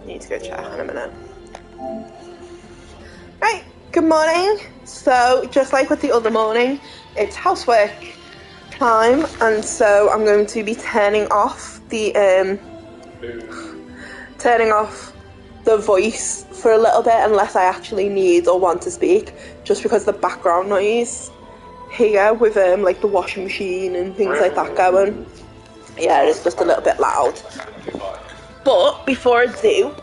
Need to go check in a minute. Right, good morning. So, just like with the other morning, it's housework time, and so I'm going to be turning off the voice for a little bit unless I actually need or want to speak, just because the background noise here with like the washing machine and things like that going, yeah, it's just a little bit loud. But before I do,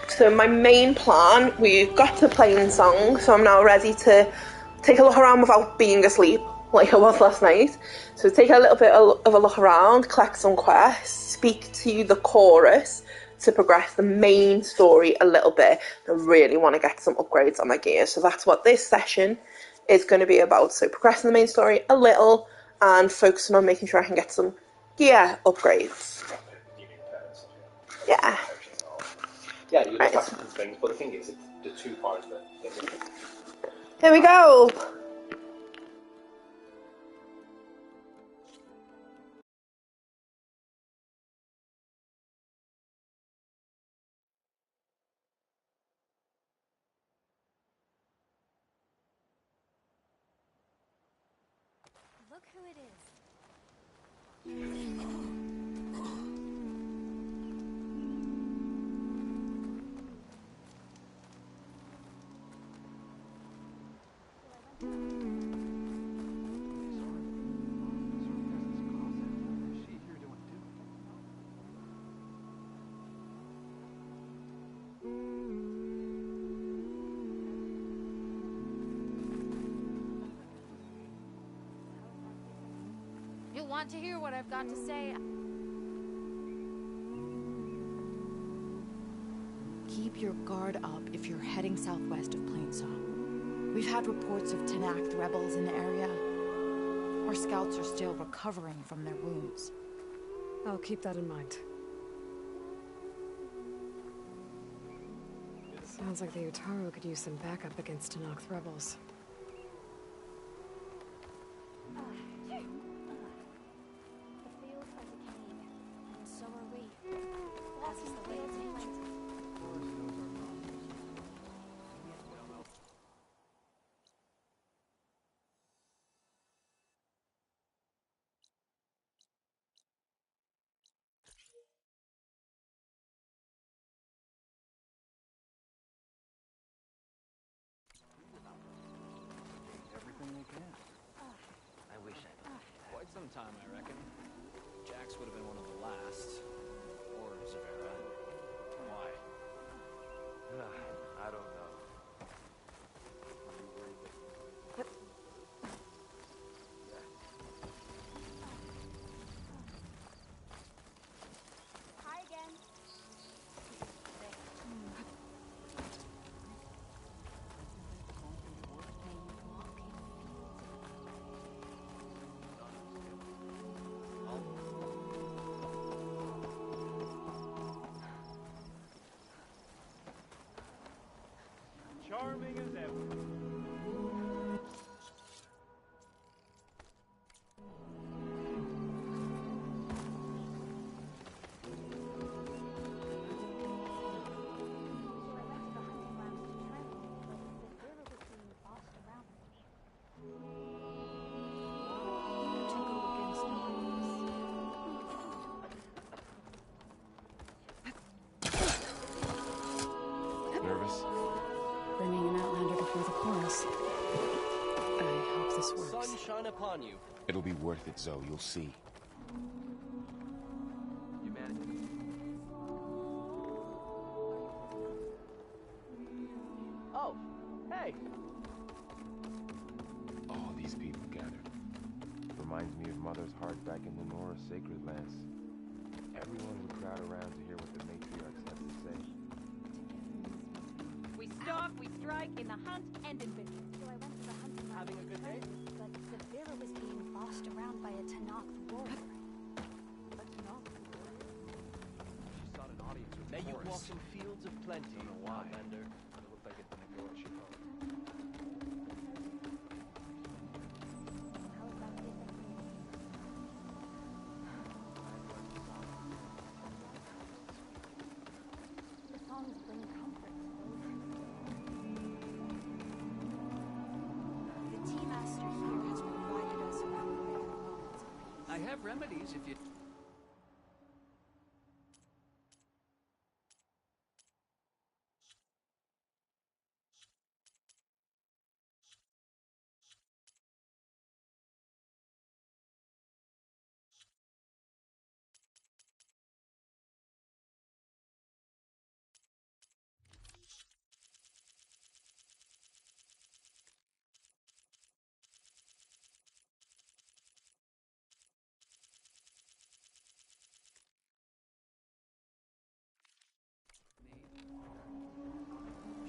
so my main plan, we've got to Plainsong, so I'm now ready to take a look around without being asleep like I was last night. So take a little bit of a look around, collect some quests, speak to the chorus to progress the main story a little bit. I really want to get some upgrades on my gear, so that's what this session is going to be about. So progressing the main story a little and focusing on making sure I can get some gear upgrades. Yeah. Yeah, you look at things, but the thing is, it's the two parts of it. Here we go. Look who it is. You'll want to hear what I've got to say. Keep your guard up if you're heading southwest of Plainsong. We've had reports of Tenakth rebels in the area. Our scouts are still recovering from their wounds. I'll keep that in mind. Sounds like the Utaru could use some backup against Tenakth rebels. The fields are decaying, and so are we. As is the way it's planned. I wish I could. Quite some time, I reckon. Jax would have been one of the last. Or Zavera. Why? I don't know. Hi again. Charming as ever. Nervous? Bringing an Outlander before the chorus. I hope this works. Sun shine upon you. It'll be worth it, Zoe. You'll see. Oh, hey. All these people gathered. Reminds me of Mother's heart back in the Nora sacred lands. Everyone would crowd around to hear what the matriarchs had to say. We stalk, we strike, in the hunt, and in business. So I went to the hunting ground. Having a good day? But Zavira was being bossed around by a Tenakth warrior. She sought an audience with May you walk in fields of plenty, Outlander. It looked like it didn't go as she hoped. How is that different from me? The songs have remedies if you...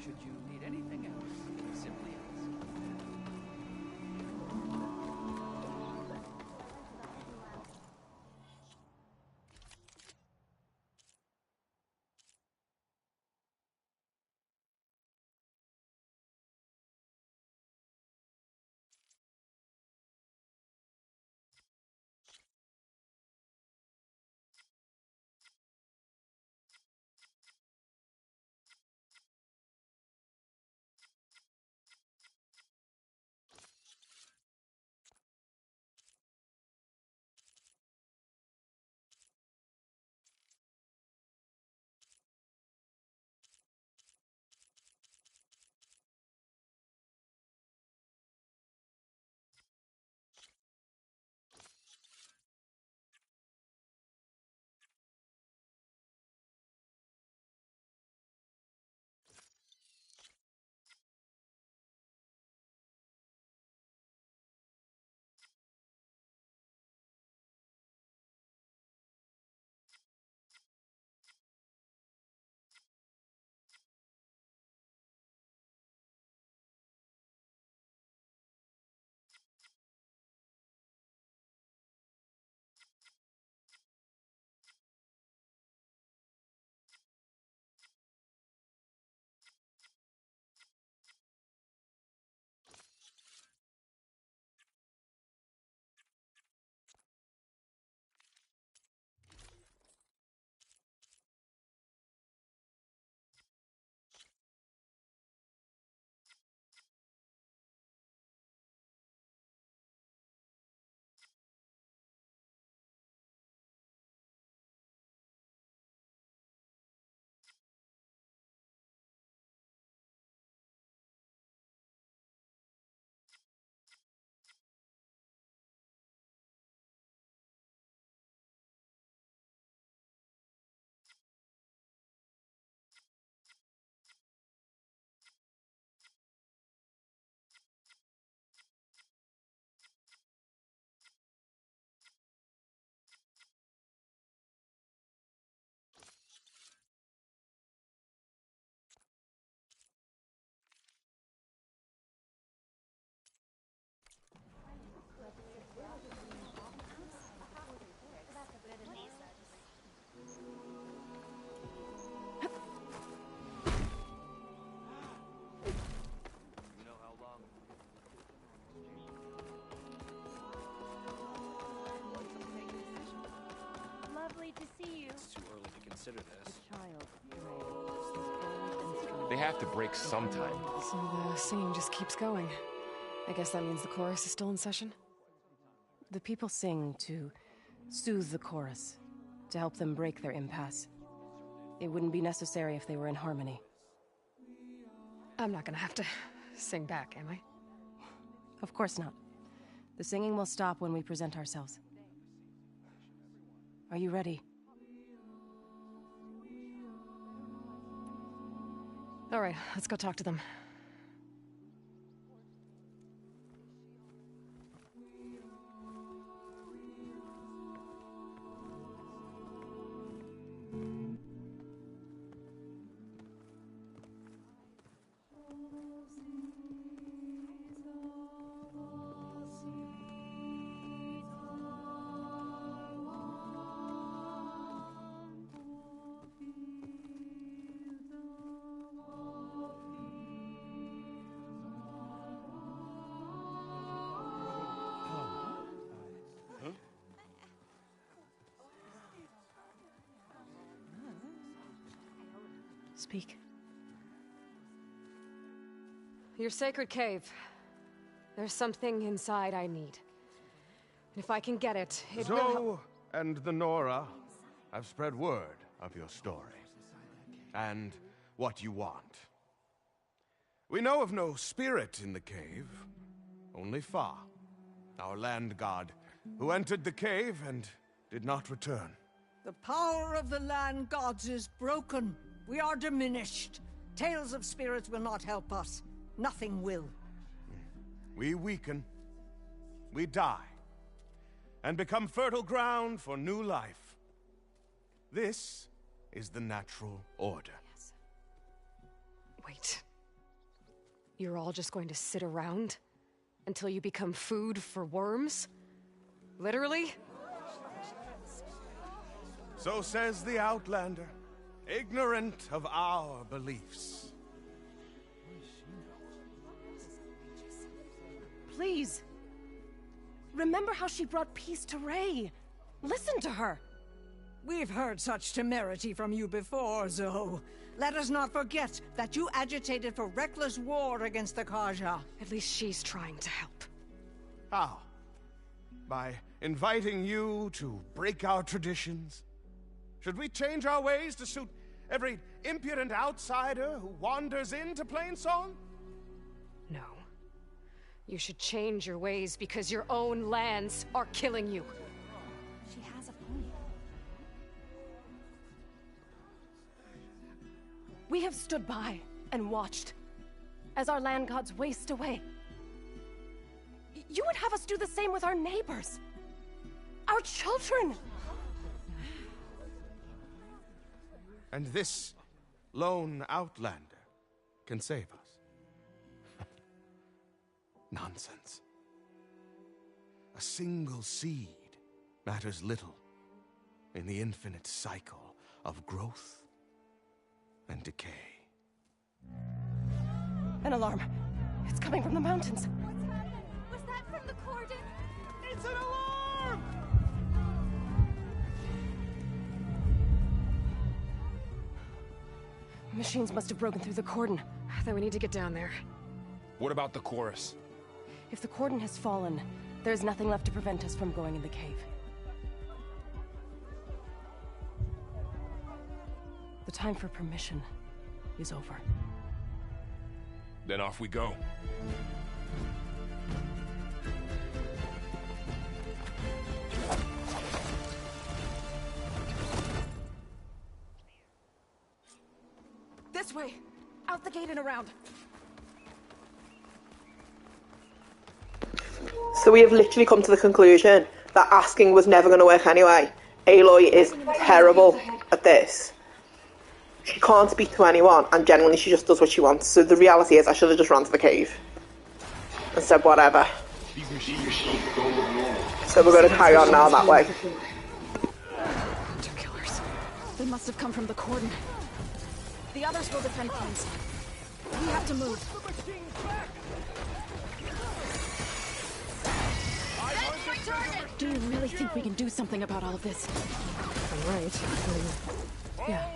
Should you need anything else, simply ask. You know how long? Lovely to see you. It's too early to consider this. They have to break sometime. So the singing just keeps going. I guess that means the chorus is still in session? The people sing to soothe the chorus, to help them break their impasse. It wouldn't be necessary if they were in harmony. I'm not gonna have to sing back, am I? Of course not. The singing will stop when we present ourselves. Are you ready? All right, let's go talk to them. Speak. Your sacred cave. There's something inside I need. If I can get it, it will Zoe help. and the Nora have spread word of your story. And what you want. We know of no spirit in the cave, only Fa, our land god, who entered the cave and did not return. The power of the land gods is broken. We are diminished. Tales of spirits will not help us. Nothing will. We weaken, we die, and become fertile ground for new life. This is the natural order. Yes. Wait. You're all just going to sit around until you become food for worms? Literally? So says the Outlander, ignorant of our beliefs. Please. Remember how she brought peace to Ray. Listen to her. We've heard such temerity from you before, Zoe. Let us not forget that you agitated for reckless war against the Kaja. At least she's trying to help. How? By inviting you to break our traditions? Should we change our ways to suit every impudent outsider who wanders into Plainsong? No. You should change your ways because your own lands are killing you. She has a point. We have stood by and watched as our land gods waste away. You would have us do the same with our neighbors, our children. And this lone Outlander can save us. Nonsense. A single seed matters little in the infinite cycle of growth and decay. An alarm. It's coming from the mountains. Was that from the cordon? It's an alarm! Machines must have broken through the cordon. Then we need to get down there. What about the chorus? If the cordon has fallen, there's nothing left to prevent us from going in the cave. The time for permission is over. Then off we go. This way! Out the gate and around! So we have literally come to the conclusion that asking was never going to work anyway. Aloy is terrible at this. She can't speak to anyone, and generally she just does what she wants. So the reality is I should have just run to the cave and said whatever. So we're going to carry on now that way. Two killers. They must have come from the cordon. The others will defend Plains. We have to move. Do you really think we can do something about all of this? I'm right. Yeah.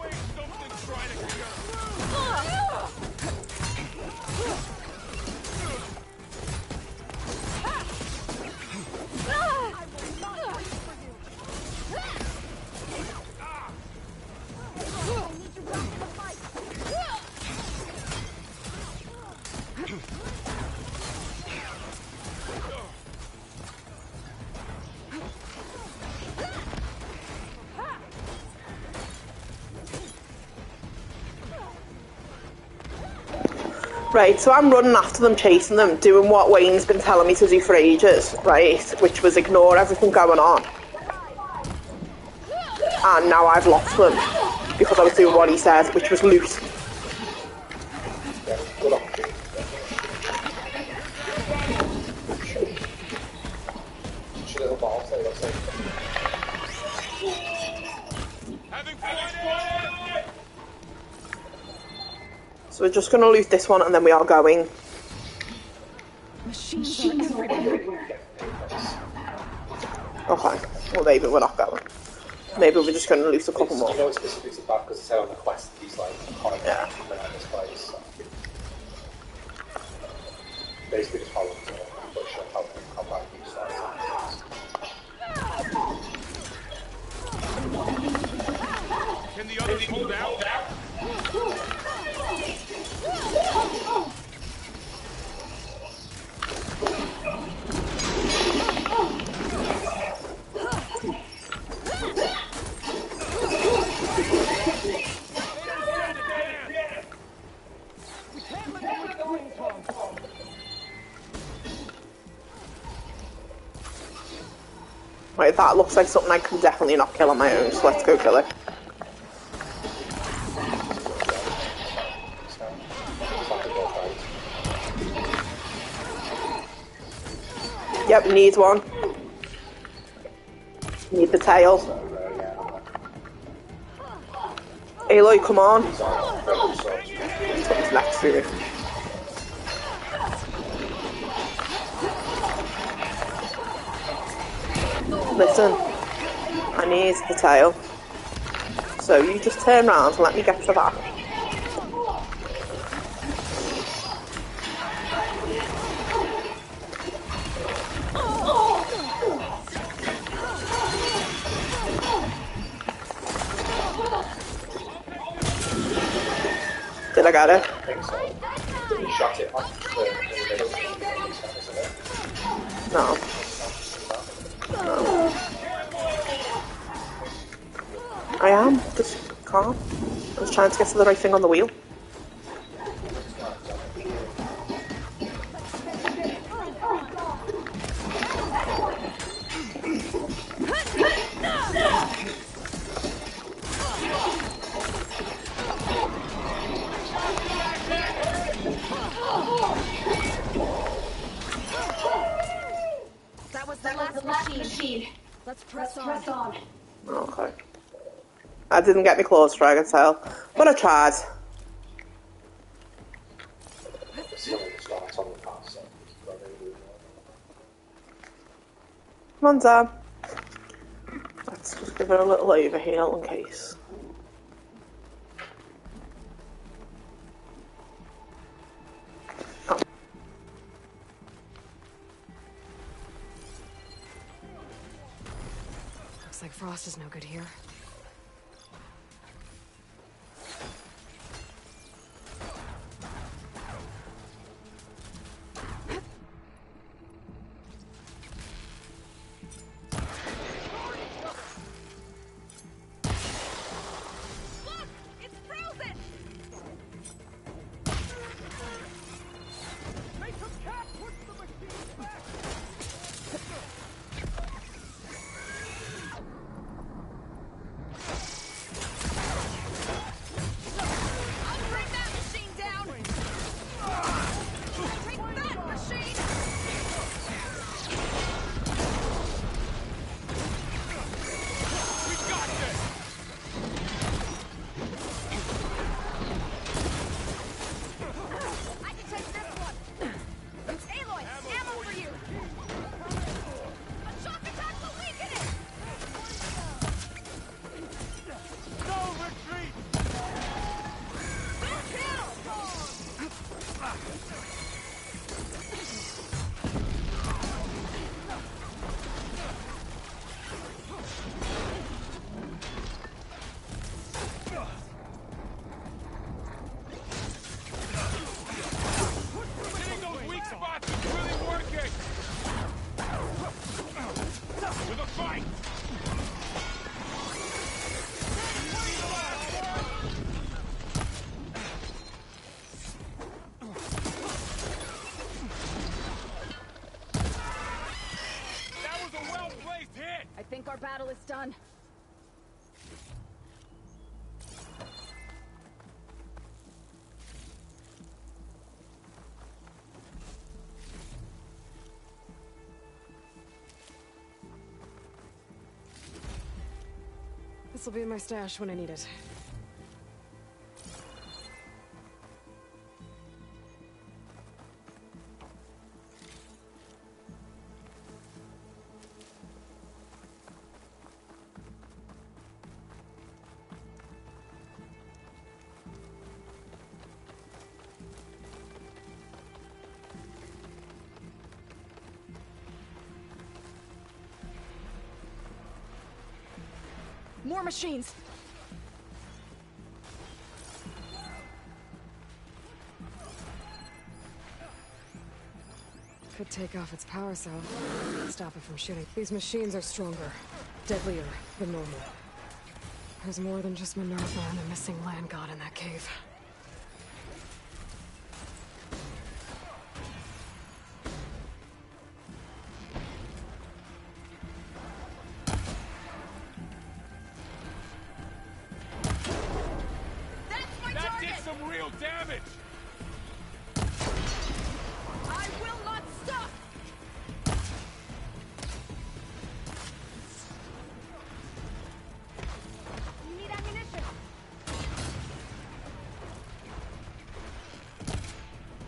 Right, so I'm running after them, chasing them, doing what Wayne's been telling me to do for ages, right? Which was ignore everything going on. And now I've lost them because I was doing what he said, which was loot. So we're just going to loot this one and then we are going. Machines are everywhere. Okay, well maybe we're not going. Maybe we're just going to loot a couple more. You know it's specifically bad because it's on the quest he's like iconic in this place. So. Basically just following the how bad these are. Right, that looks like something I can definitely not kill on my own, so let's go kill it. Yep, needs one. Need the tail. Aloy, come on. What's next for you? Listen, I need the tail. So you just turn around and let me get to that. Did I get it? I think so. You shot it off the middle. No. No. I am, just calm. I was trying to get to the right thing on the wheel. That was the last machine. Let's press on. Okay. I didn't get me close, Dragon Tail, but I tried. Come on, Sam. Let's just give her a little overheal in case. Oh. Looks like Frost is no good here. I think our battle is done. This'll be in my stash when I need it. More machines! Could take off its power cell. Stop it from shooting. These machines are stronger, deadlier than normal. There's more than just Minerva and a missing land god in that cave. real damage! I will not stop! You need ammunition.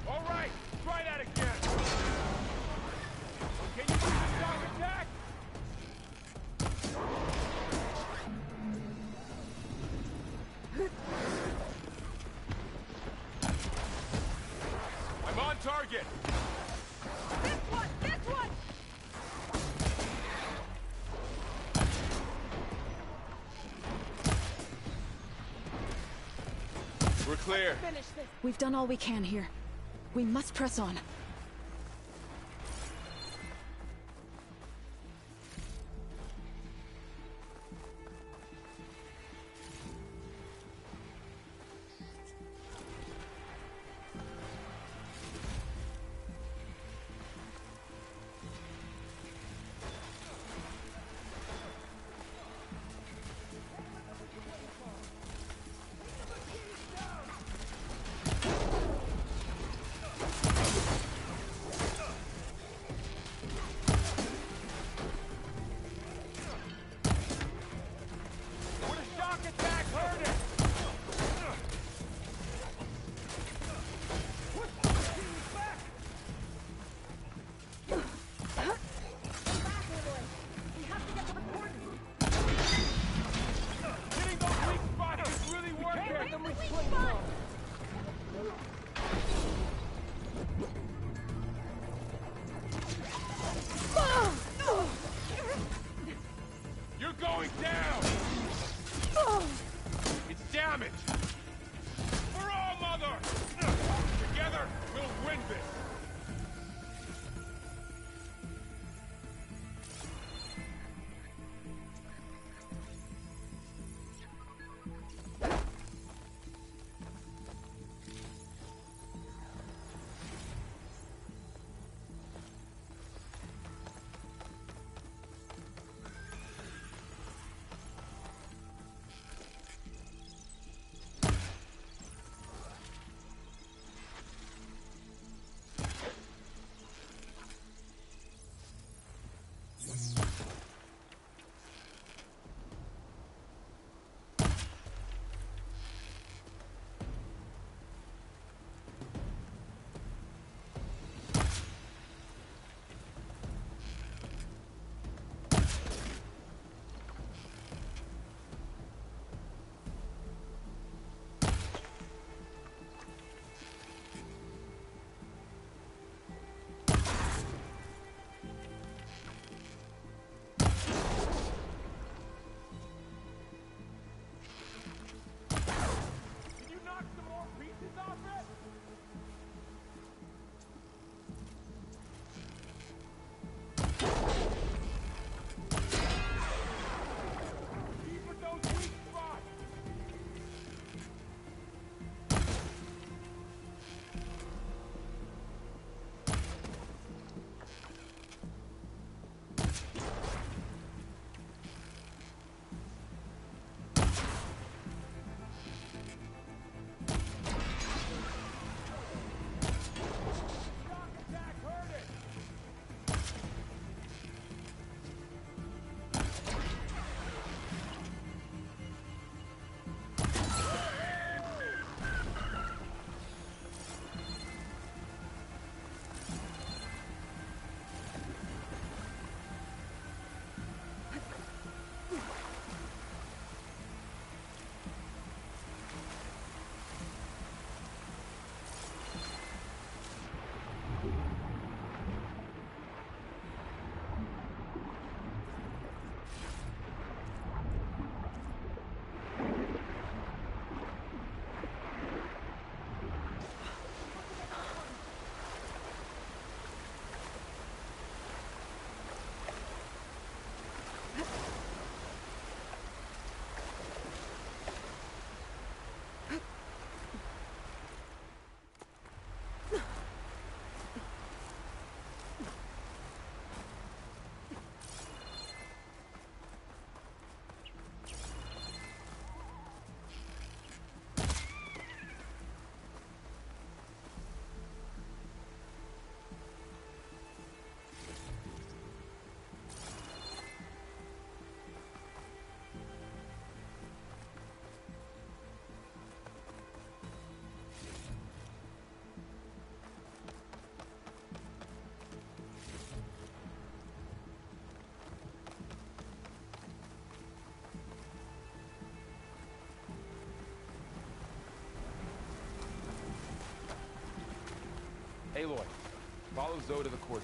All right, try that again! Can you do the shock attack? I'm on target! This one! This one! We're clear. Finish this. We've done all we can here. We must press on. Aloy, follow Zoe to the court.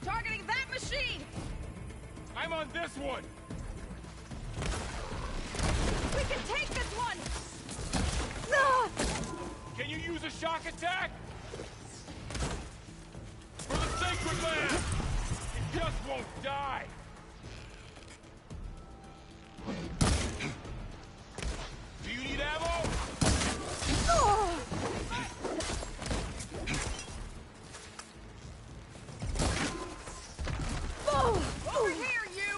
Targeting that machine! I'm on this one! We can take this one! Can you use a shock attack? For the sacred land! It just won't die! Do you need ammo? Over here, you!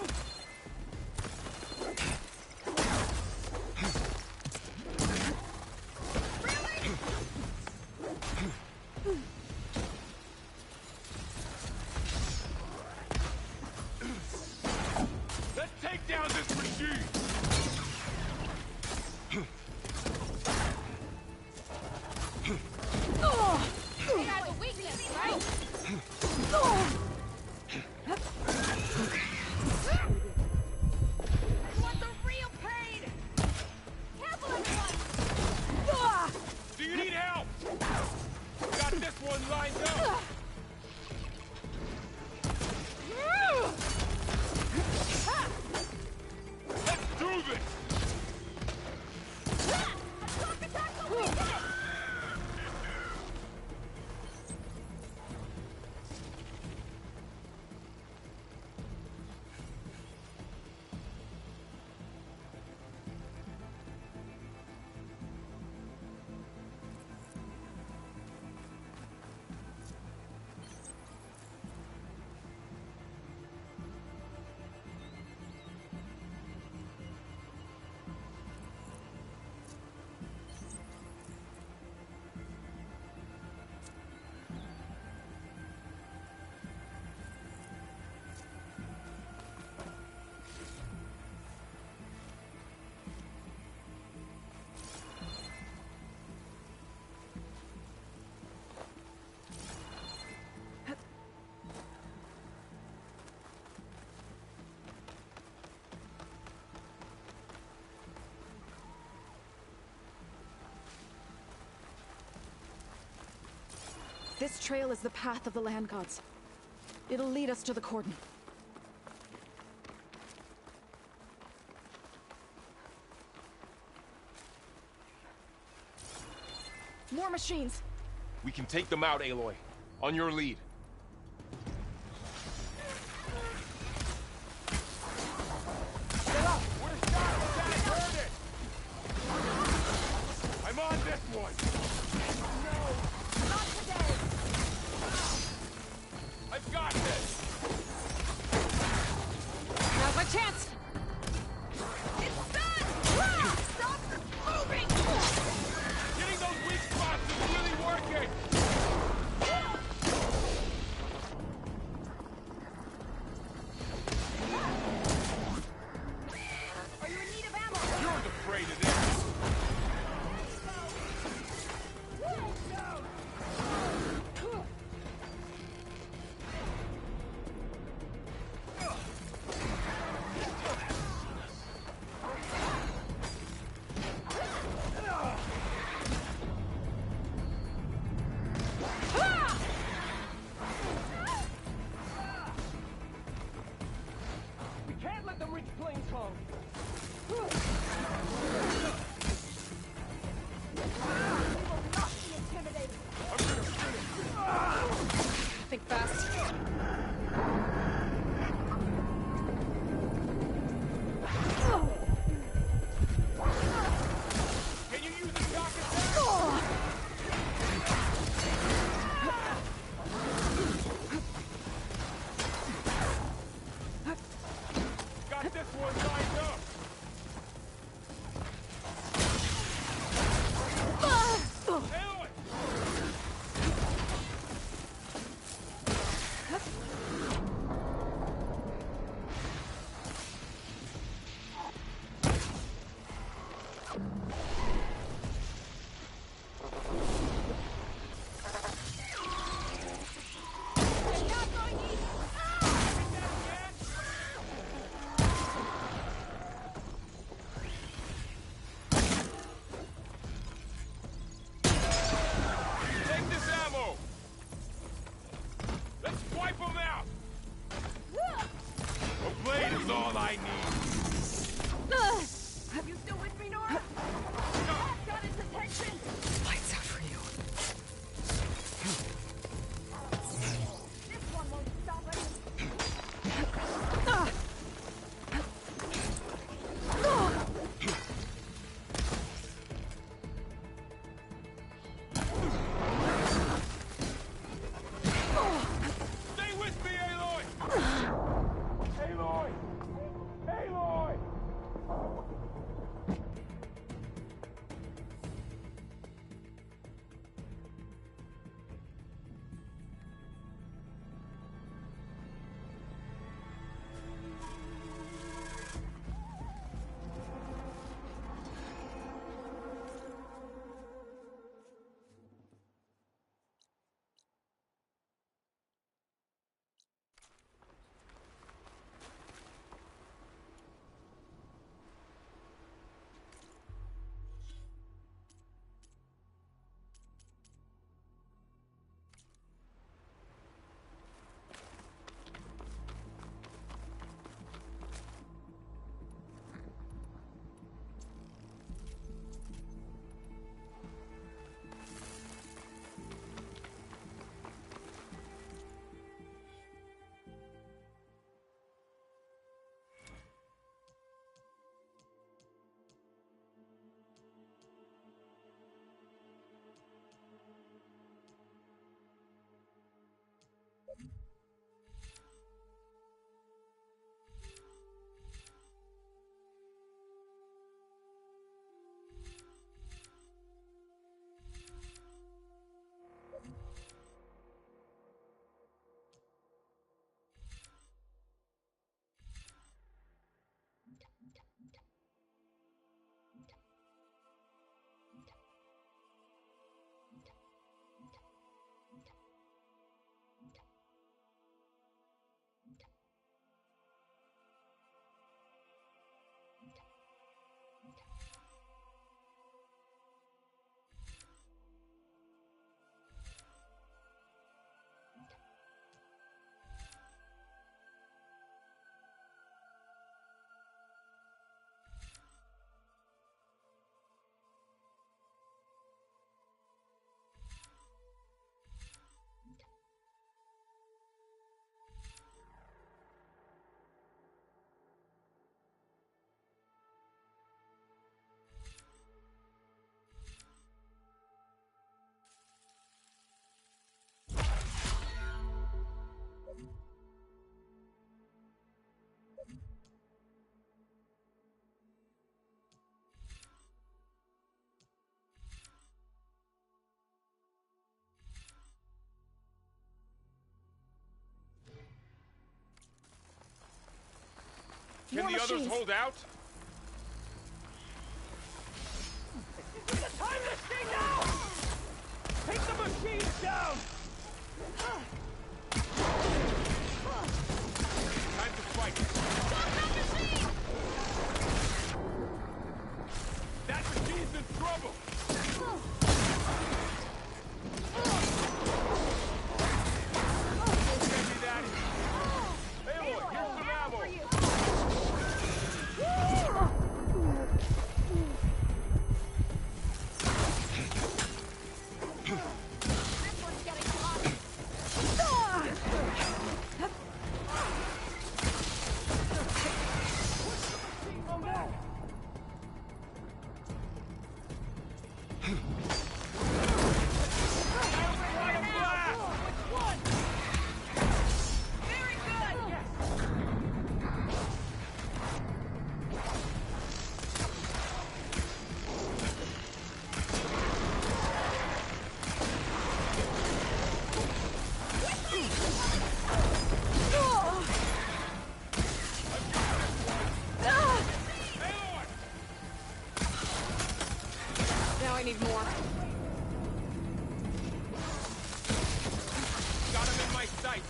Really? Let's take down this machine! It has a weakness, right? You want the real pain? Careful, everyone! Do you need help? Got this one lined up! Let's do this! Shock attack the weakness! This trail is the path of the land gods. It'll lead us to the cordon. More machines! We can take them out, Aloy. On your lead. Get up! We're shot! That heard it! I'm on this one! No, not today! I've got this! Now's my chance! It's done! Stop moving! Getting those weak spots is really working! Are you in need of ammo? You're afraid of this! We can't let them reach Plainsong. Think fast. Can you use the shock attack? Can the others hold out? This is the time to stay down! Take the machines down! Time to fight. That machine's in trouble! I need more. Got him in my sight.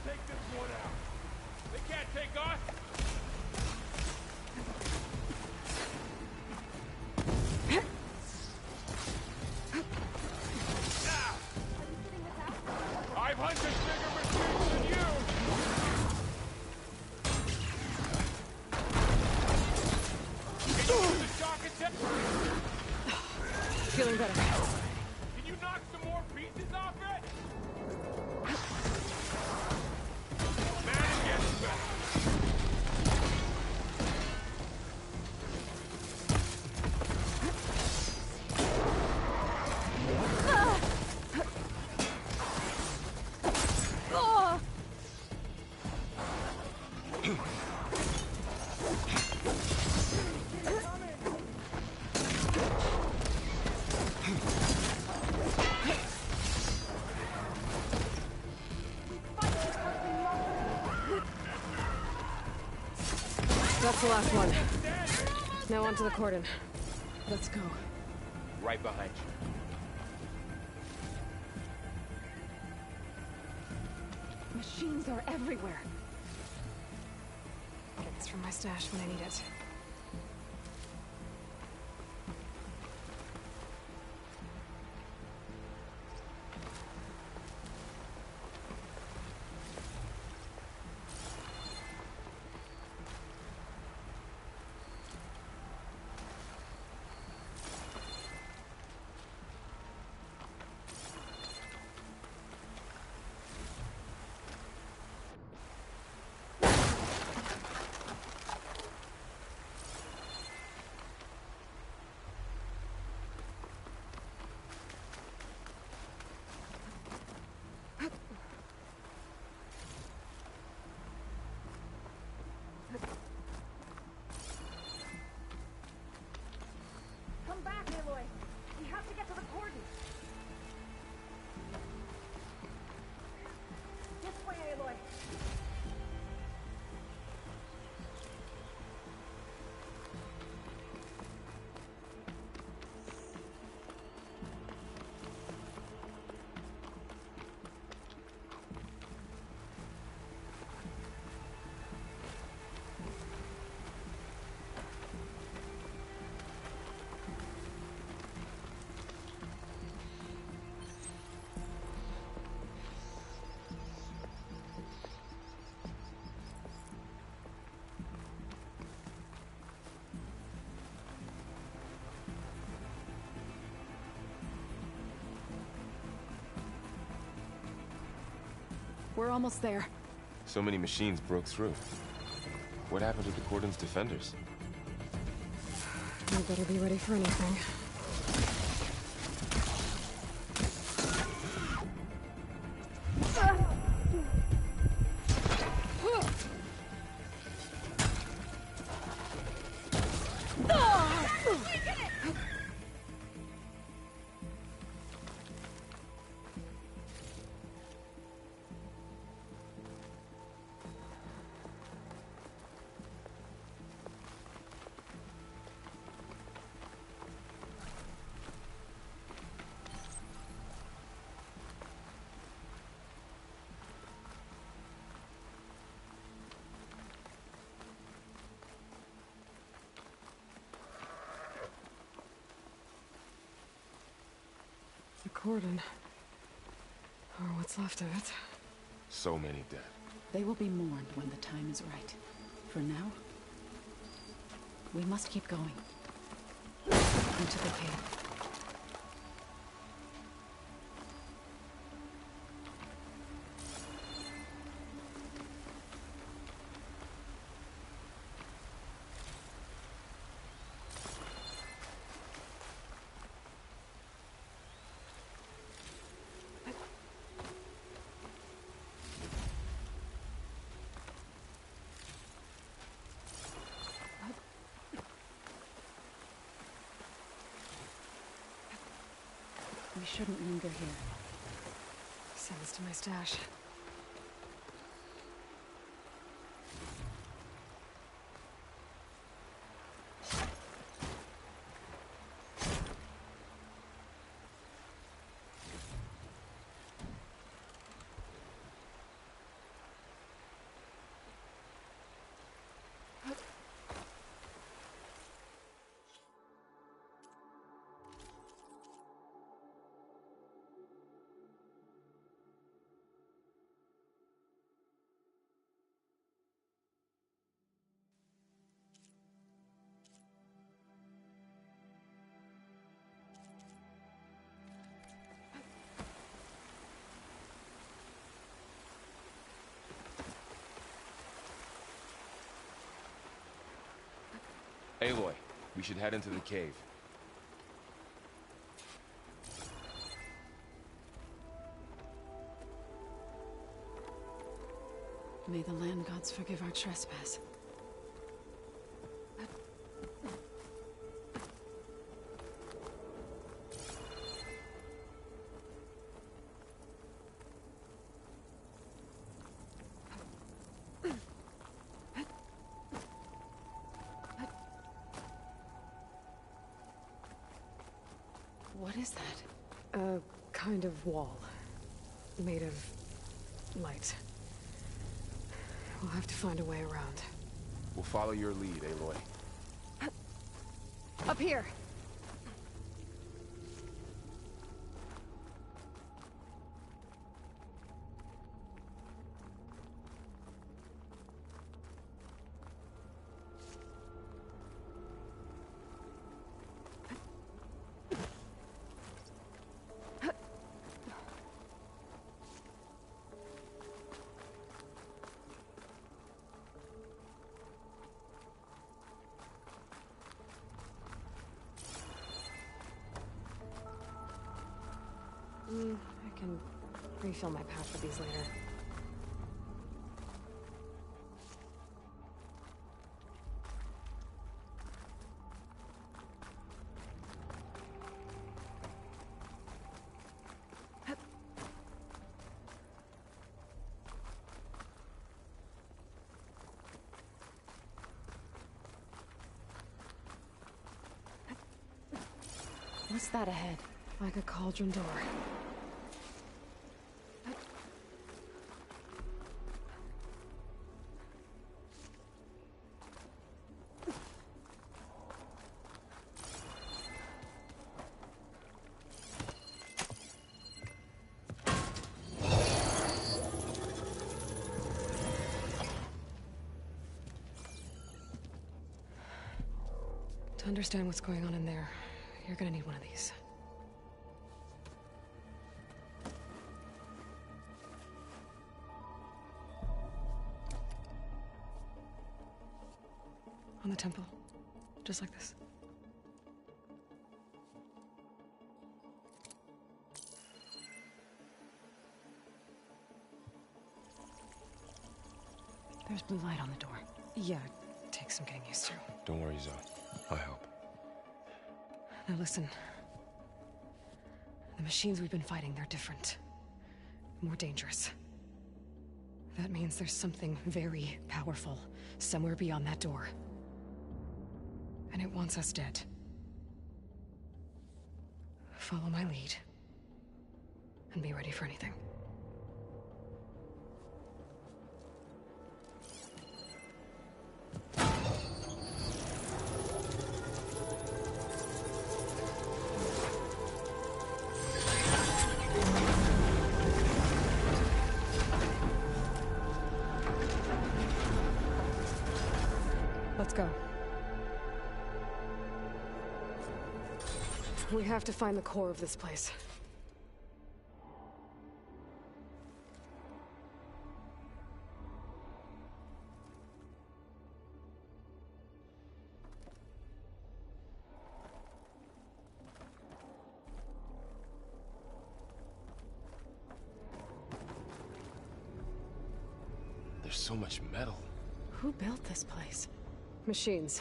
Take this one out. They can't take us. I've hunted bigger machines than you. Can you use the shock attack? Feeling better. Can you knock some more pieces off it? That's the last one. Now onto the cordon. Let's go. Right behind you. Machines are everywhere. Get this from my stash when I need it. We're almost there. So many machines broke through. What happened to the Cordon's defenders? You better be ready for anything. The Cordon. Or what's left of it. So many dead. They will be mourned when the time is right. For now, we must keep going. Into the cave. We shouldn't linger here. Send this to my stash. Aloy, we should head into the cave. May the land gods forgive our trespass. What is that? A kind of wall. Made of light. We'll have to find a way around. We'll follow your lead, Aloy. Up here! I can refill my pouch with these later. What's that ahead? Like a cauldron door. To understand what's going on in there, you're gonna need one of these. On the temple. Just like this. There's blue light on the door. Yeah, it takes some getting used to. Don't worry, Zoe. I'll help. Now listen. The machines we've been fighting, they're different. More dangerous. That means there's something very powerful somewhere beyond that door. And it wants us dead. Follow my lead. And be ready for anything. Let's go. We have to find the core of this place. There's so much metal. Who built this place? Machines.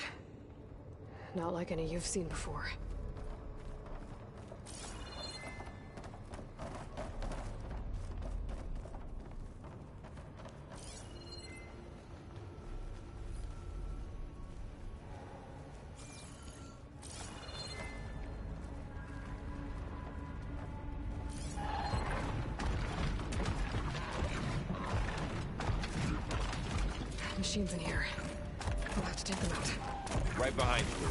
Not like any you've seen before. Machines in here. We'll have to take them out. Right behind you.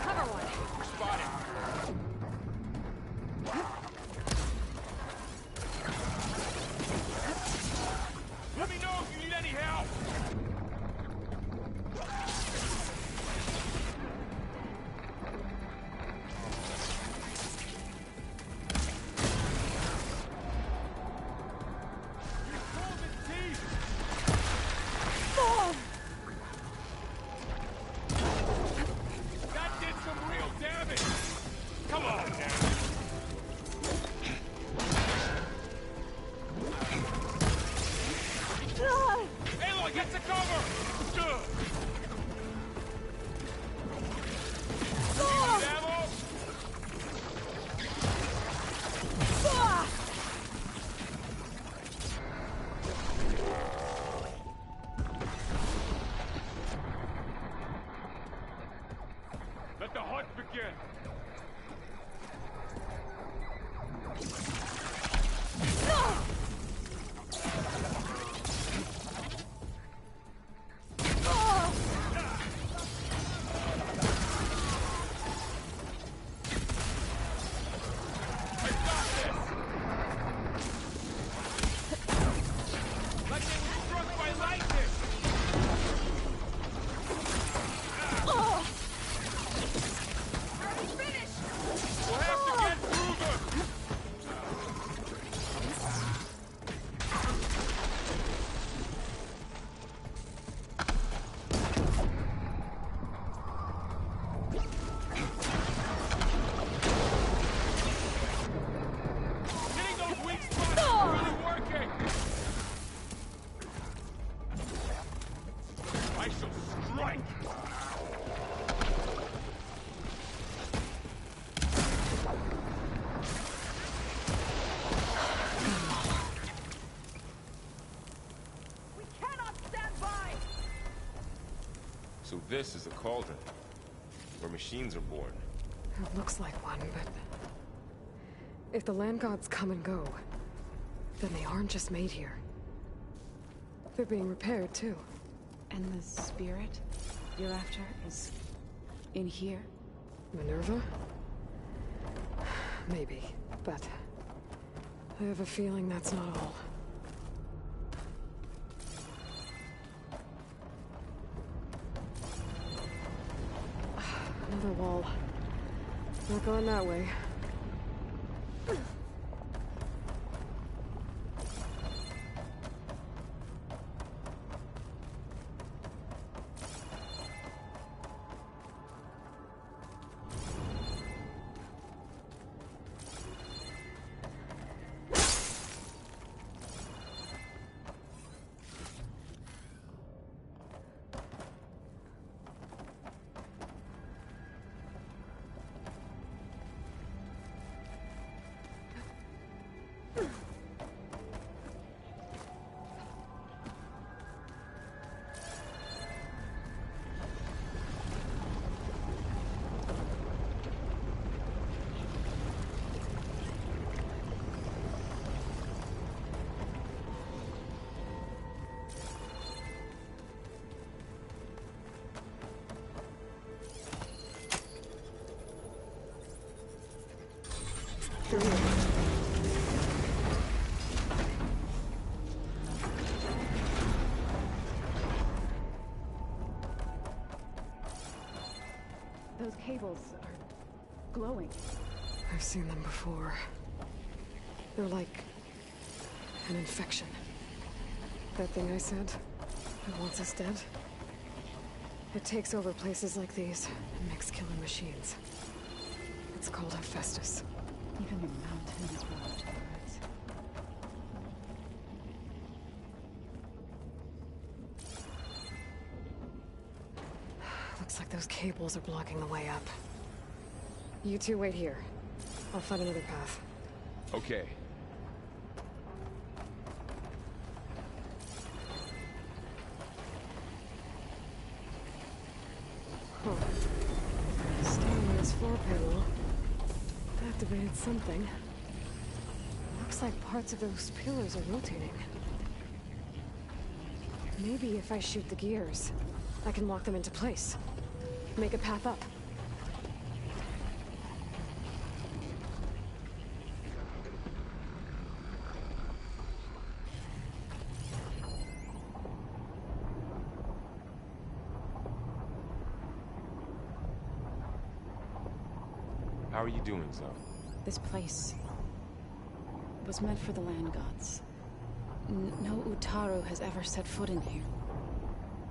Cover one. Spotted. Let me know if you need any help! That did some real damage! Come on now! Aloy, get to cover! Need ammo? Let the hunt begin! Like they were struck by lightning! We'll have to get through them! Hitting those weak spots is really working! I shall strike! We cannot stand by! So this is a cauldron, where machines are born. It looks like one, but... if the land gods come and go, then they aren't just made here. They're being repaired, too. And the spirit you're after is in here? Minerva? Maybe, but... I have a feeling that's not all. Another wall. Not going that way. cables are glowing. I've seen them before. They're like an infection. That thing I said that wants us dead. It takes over places like these and makes killing machines. It's called Hephaestus. Even the mountains roar to birds. Looks like those cables are blocking the way up. You two wait here. I'll find another path. Okay. Huh. Staying on this floor panel activated something. Looks like parts of those pillars are rotating. Maybe if I shoot the gears, I can lock them into place. Make a path up. How are you doing, Zoe? This place was meant for the land gods. No Utaru has ever set foot in here.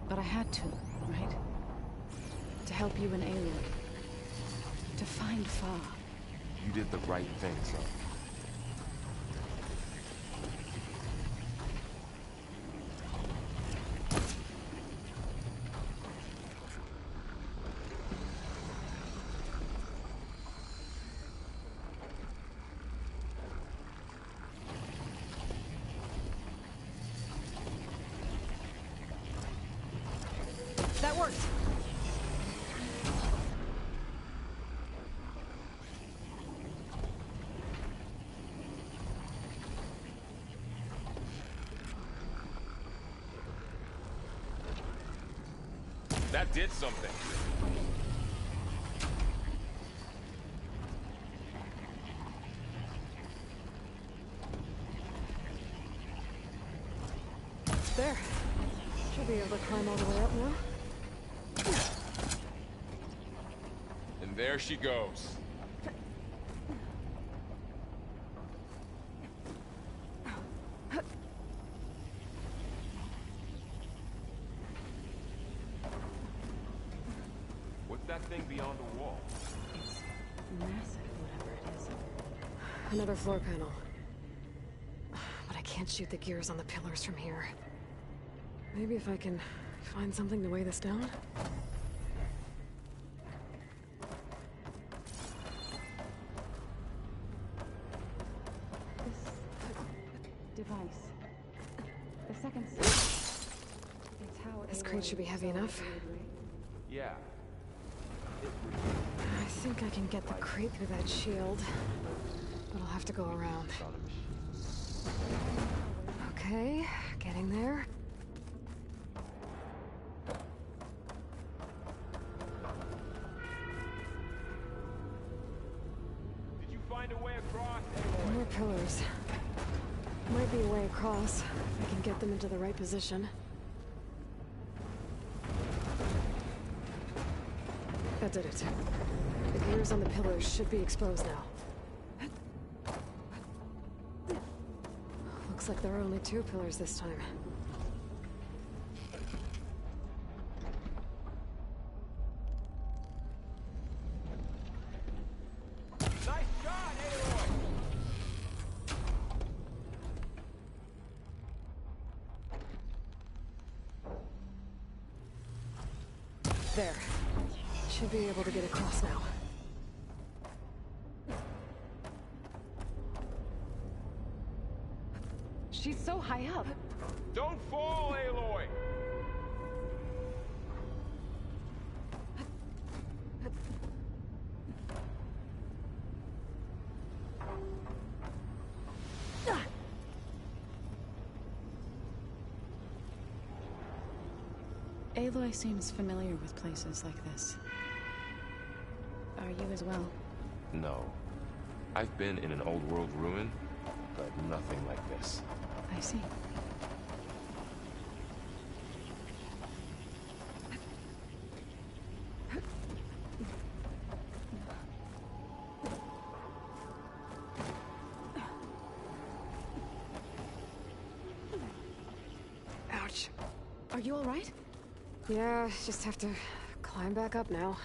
But I had to, right? To help you and Aloy. To find Fa. You did the right thing, Zoe. That worked! That did something. There. Should be able to climb all the way up now. And there she goes. What's that thing beyond the wall? It's massive, whatever it is. Another floor panel. But I can't shoot the gears on the pillars from here. Maybe if I can find something to weigh this down? This device. The second it's how This crate should be heavy enough. Yeah. I think I can get the crate through that shield. But I'll have to go around. Okay, getting there. Did you find a way across? More pillars. Might be a way across, if I can get them into the right position. That did it. The gears on the pillars should be exposed now. Looks like there are only 2 pillars this time. Nice shot, Aloy! There. Should be able to get across now. She's so high up. Don't fall, Aloy! Aloy seems familiar with places like this. Are you as well? No. I've been in an old world ruin, but nothing like this. I see. much. Are you all right? Yeah, just have to climb back up now.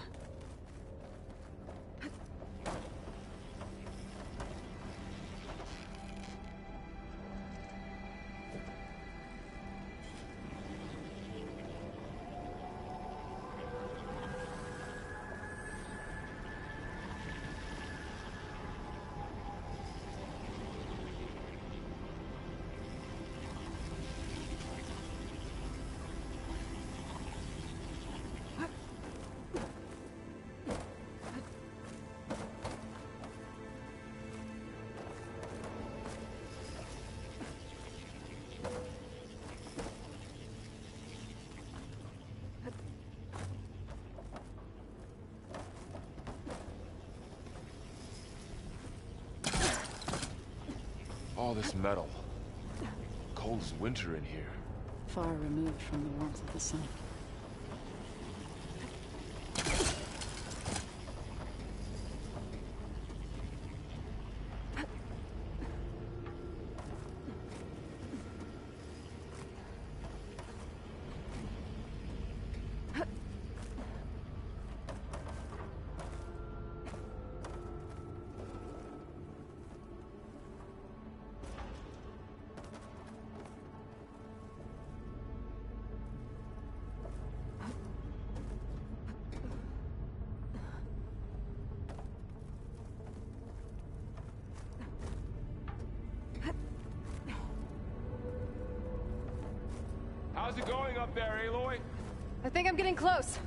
All this metal. Cold as winter in here. Far removed from the warmth of the sun. How's it going up there, Aloy? I think I'm getting close.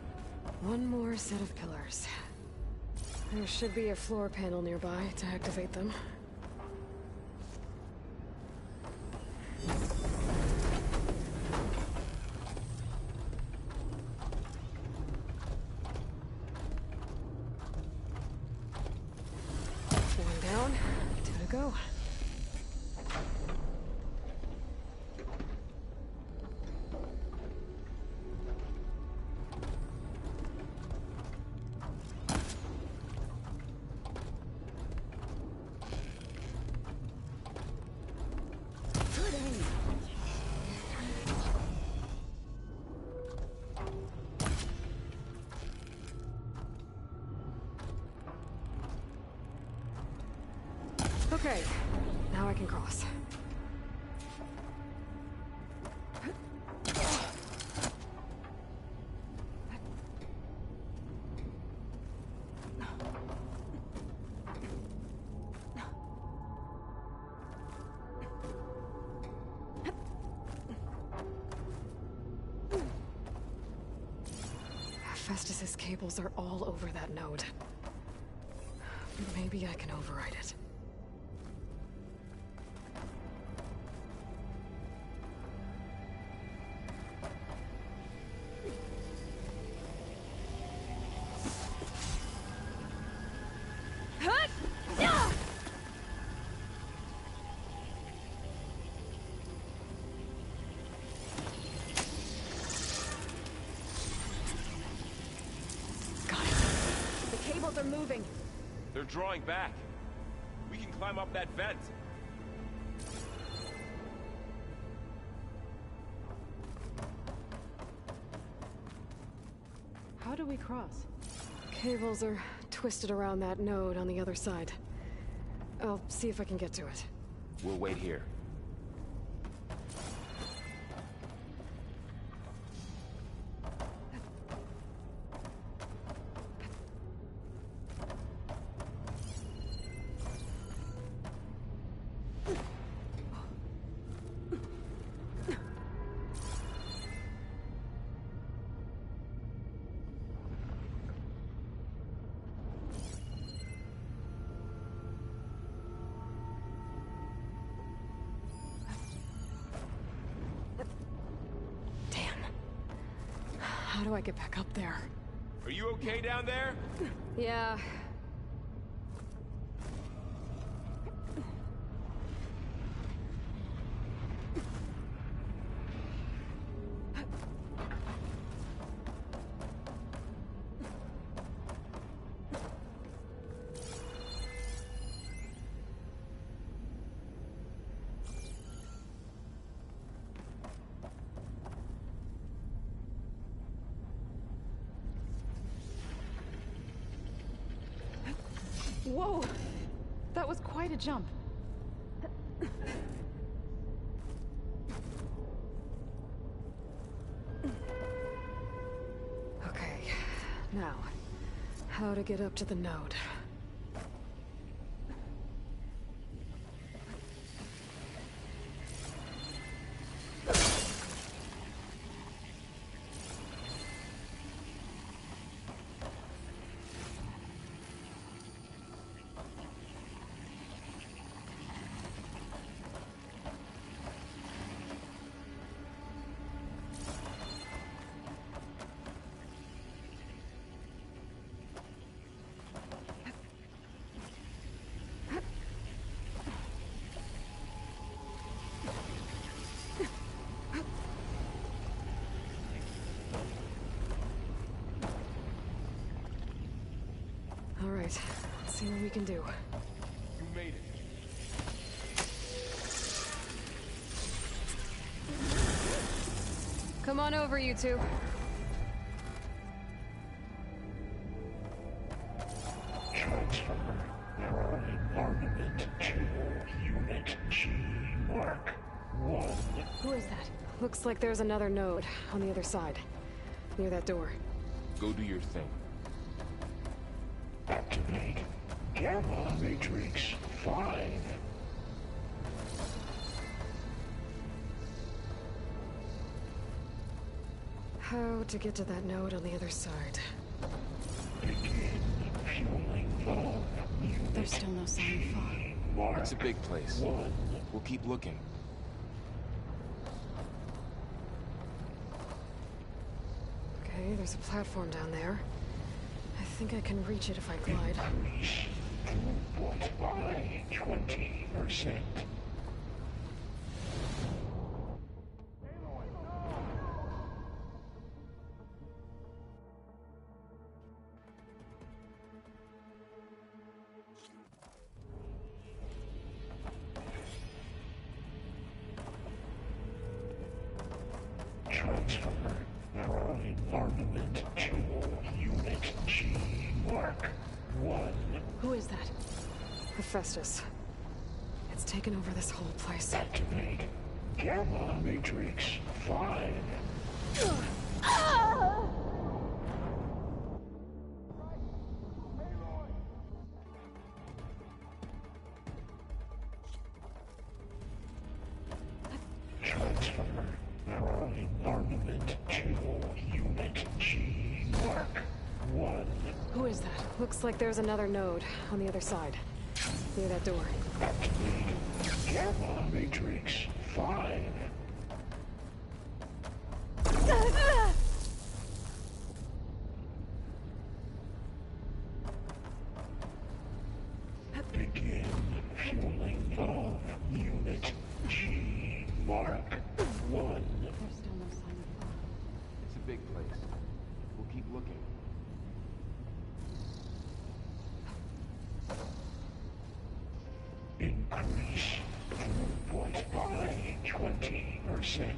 One more set of pillars. There should be a floor panel nearby to activate them. One down, two to go. Okay, now I can cross. Festus's cables are all over that node. Maybe I can override it. Are moving. They're drawing back. We can climb up that vent. How do we cross? Cables are twisted around that node on the other side. I'll see if I can get to it. We'll wait here. How do I get back up there? Are you okay down there? Yeah. Whoa! That was quite a jump. Okay, now, how to get up to the node. All right, let's see what we can do. You made it. Come on over, you two. Transfer Prime Armament to Unit G Mark 1. Who is that? Looks like there's another node on the other side, near that door. Go do your thing. Activate Gamma Matrix 5. How to get to that node on the other side? Begin fueling valve. There's still no sign of fog. Mark It's a big place. 1. We'll keep looking. Okay, there's a platform down there. I think I can reach it if I glide. Increase throughput by 20%. Transfer Prime Armament to Unit G Mark 1. Who is that? Hephaestus. It's taken over this whole place. Activate Gamma Matrix 5. Transfer Prime Armament to Unit G Mark 1. Who is that? Looks like there's another node on the other side, near that door. Activate Gamma Matrix 5. Begin fueling valve Unit G Mark 1. There's still no sign of fog. It's a big place. We'll keep looking. Increase throughput by 20%.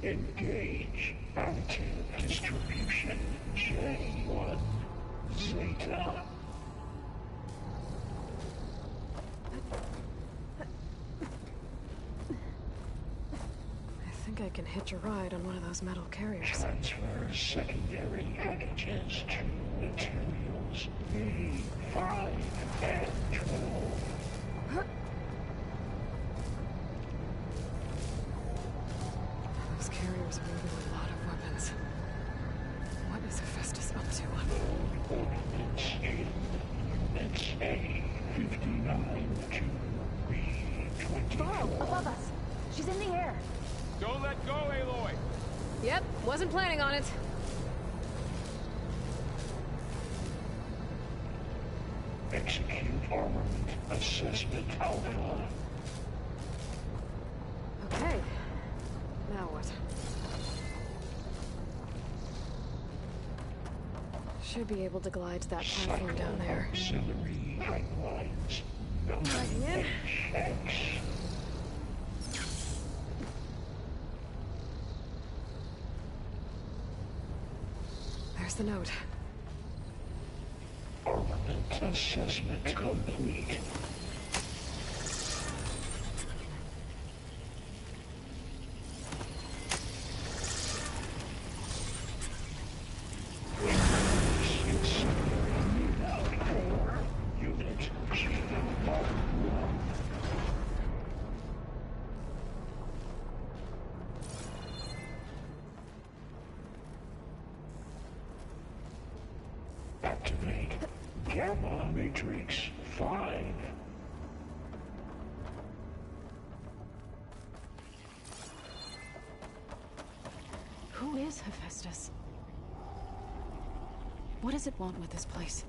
Engage additive distribution J1 Zeta. I think I can hitch a ride on one of those metal carriers. Transfer secondary packages to materials A5 and 12. Those carriers are moving a lot of weapons. What is Hephaestus up to? Ordnance in Units A59 to B24. Varl, above us. She's in the air. Don't let go, Aloy! Yep, wasn't planning on it. Execute armament assessment alpha. Okay. Now what? Should be able to glide to that platform down there. Auxiliary pipelines. Plugging in. HX. There's the note. Armament assessment complete. Activate Gamma Matrix 5. Who is Hephaestus? What does it want with this place?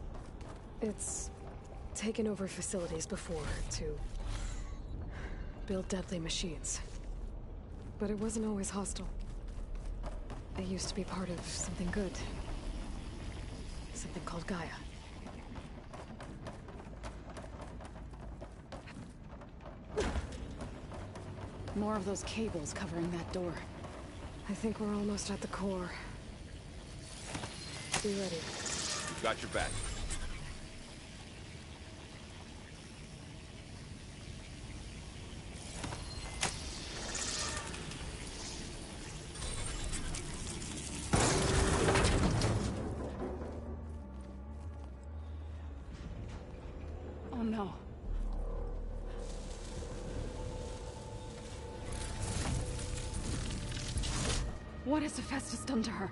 It's taken over facilities before to build deadly machines. But it wasn't always hostile. It used to be part of something good. Something called Gaia. More of those cables covering that door. I think we're almost at the core. Be ready. We've got your back. Oh no. What has Hephaestus done to her?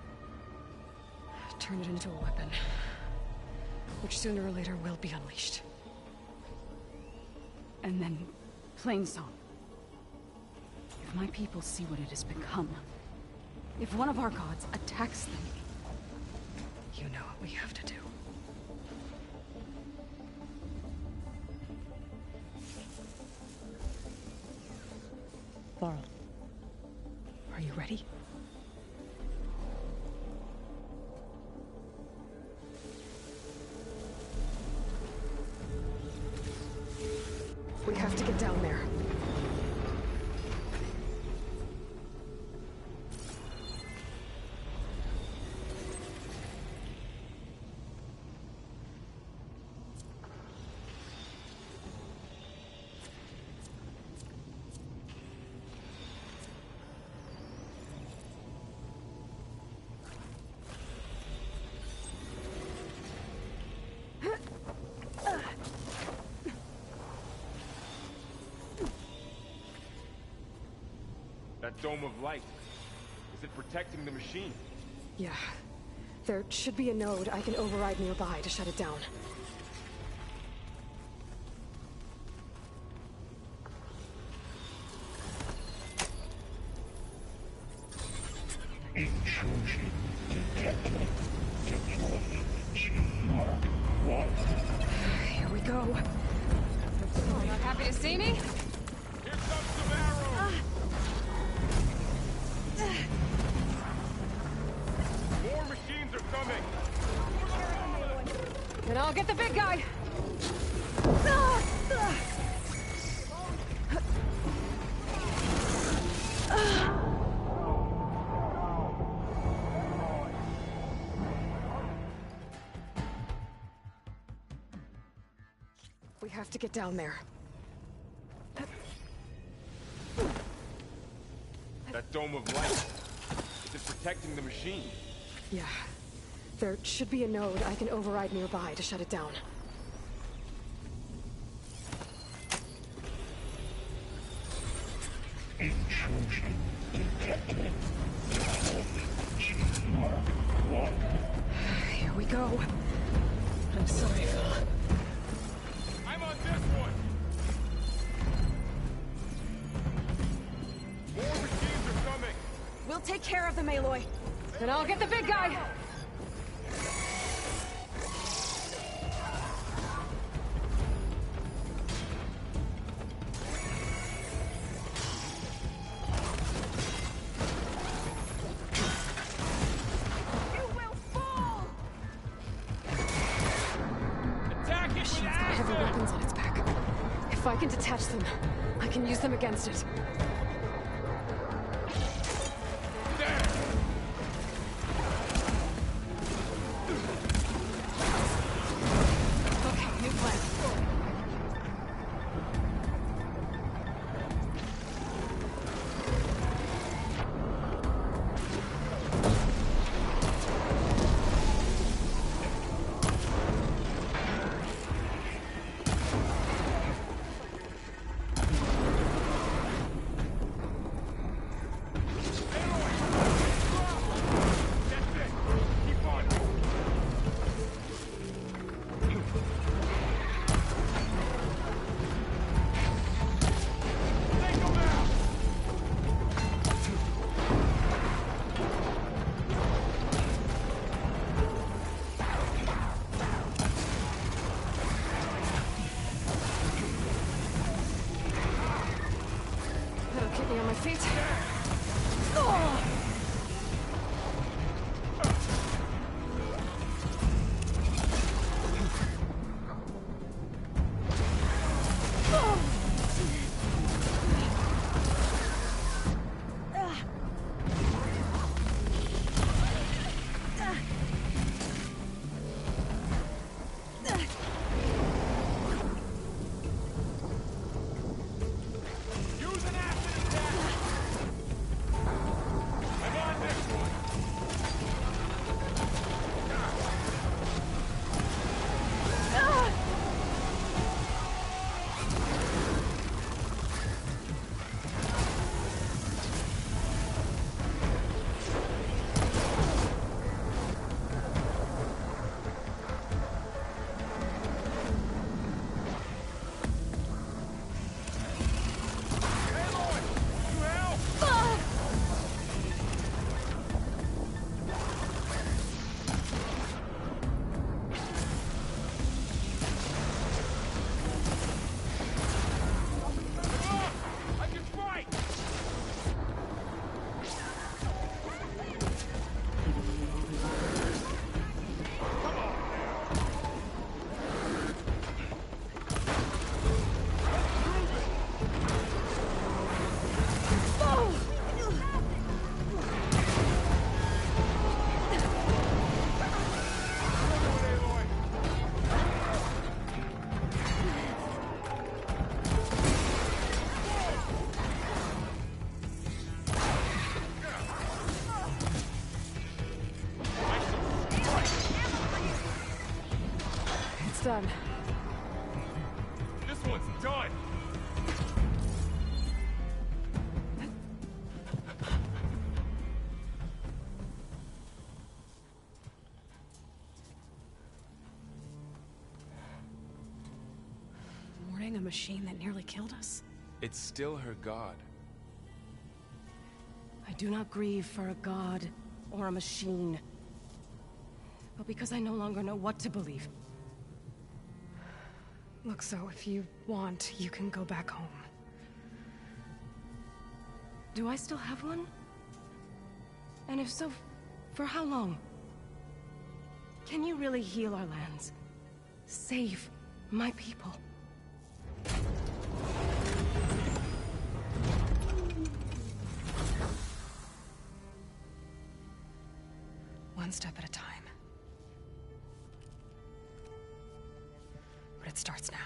Turn it into a weapon. Which sooner or later will be unleashed. And then Plainsong. If my people see what it has become, if one of our gods attacks them, you know what we have to do. Laurel, are you ready? We have to get down there. That dome of light, is it protecting the machine? Yeah. There should be a node I can override nearby to shut it down. Intrusion detected. Deploying G-Mark 1. Here we go. Oh, not happy to see me? Here comes Severo! More machines are coming! Then I'll get the big guy! We have to get down there. That dome of light, is it protecting the machine? Yeah. There should be a node I can override nearby to shut it down. Intrusion detected. G-Mark 1. Here we go. I'm sorry, Phil. I'm on this one! More machines are coming! We'll take care of them, Aloy. Then I'll get the big guy! Machine's got heavy weapons on its back. If I can detach them, I can use them against it. feet. Oh. Done. This one's done. Mourning a machine that nearly killed us? It's still her god. I do not grieve for a god or a machine, but because I no longer know what to believe. Look, so if you want, you can go back home. Do I still have one? And if so, for how long? Can you really heal our lands? Save my people? One step at a time. But it starts now.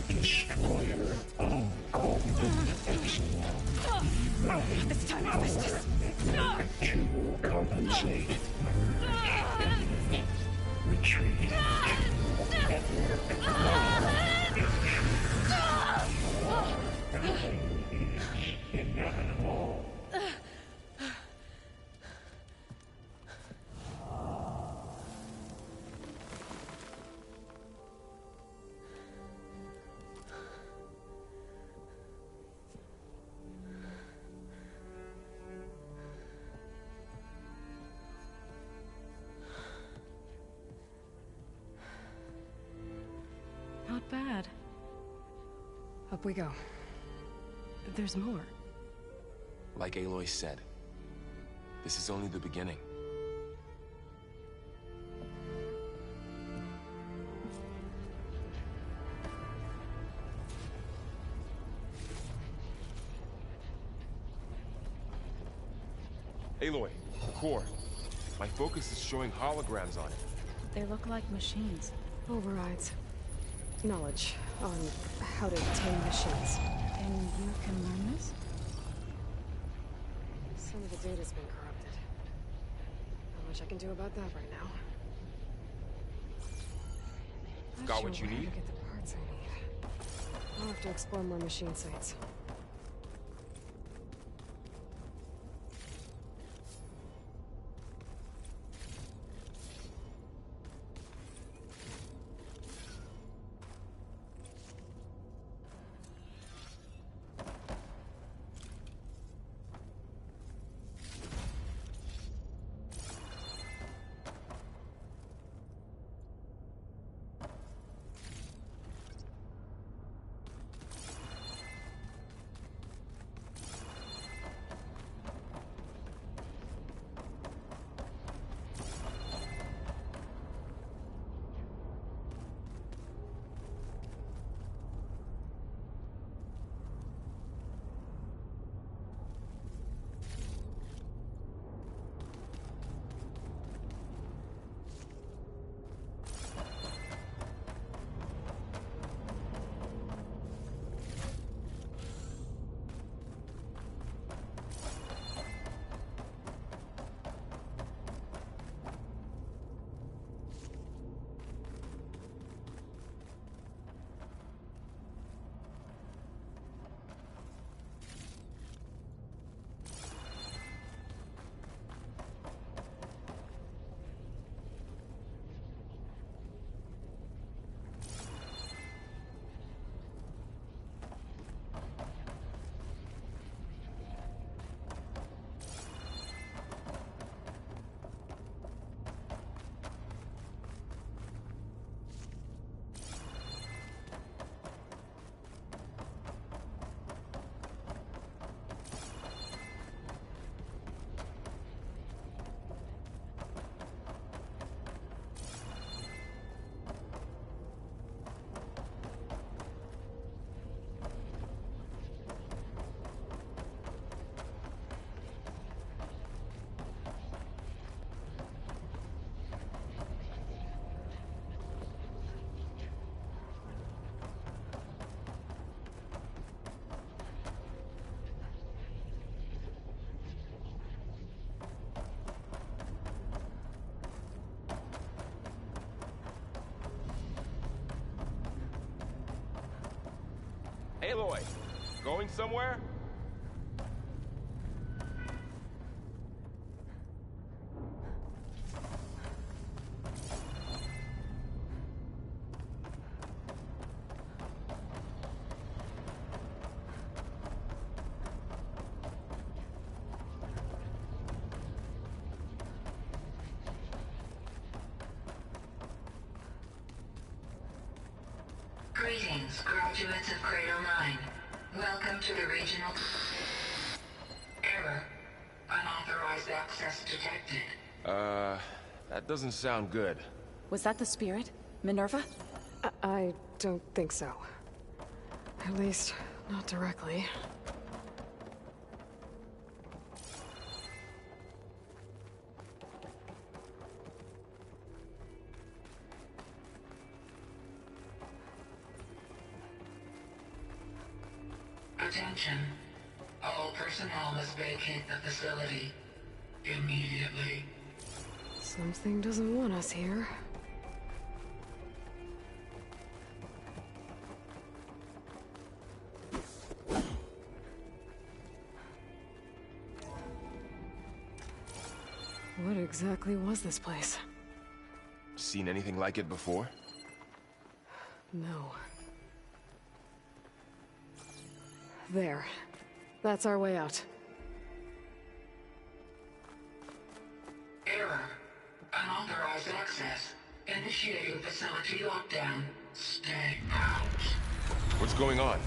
Destroyer, I'll call them Epsilon. This time I missed this. You will compensate. Retreat. Inevitable. Not bad. Up we go. There's more. Like Aloy said, this is only the beginning. Aloy, the core. My focus is showing holograms on it. They look like machines. Overrides. Knowledge on how to tame machines. And you can learn this? Some of the data's been corrupted. Not much I can do about that right now. Got what you Not sure need? where to get the parts I need. I'll have to explore more machine sites. Aloy, going somewhere? Greetings, graduates of Cradle 9. Welcome to the regional... Error. Unauthorized access detected. That doesn't sound good. Was that the spirit? Minerva? I don't think so. At least, not directly. Attention. All personnel must vacate the facility. Immediately. Something doesn't want us here. What exactly was this place? Seen anything like it before? No. There. That's our way out. Error. Unauthorized access. Initiating facility lockdown. Stay out. What's going on?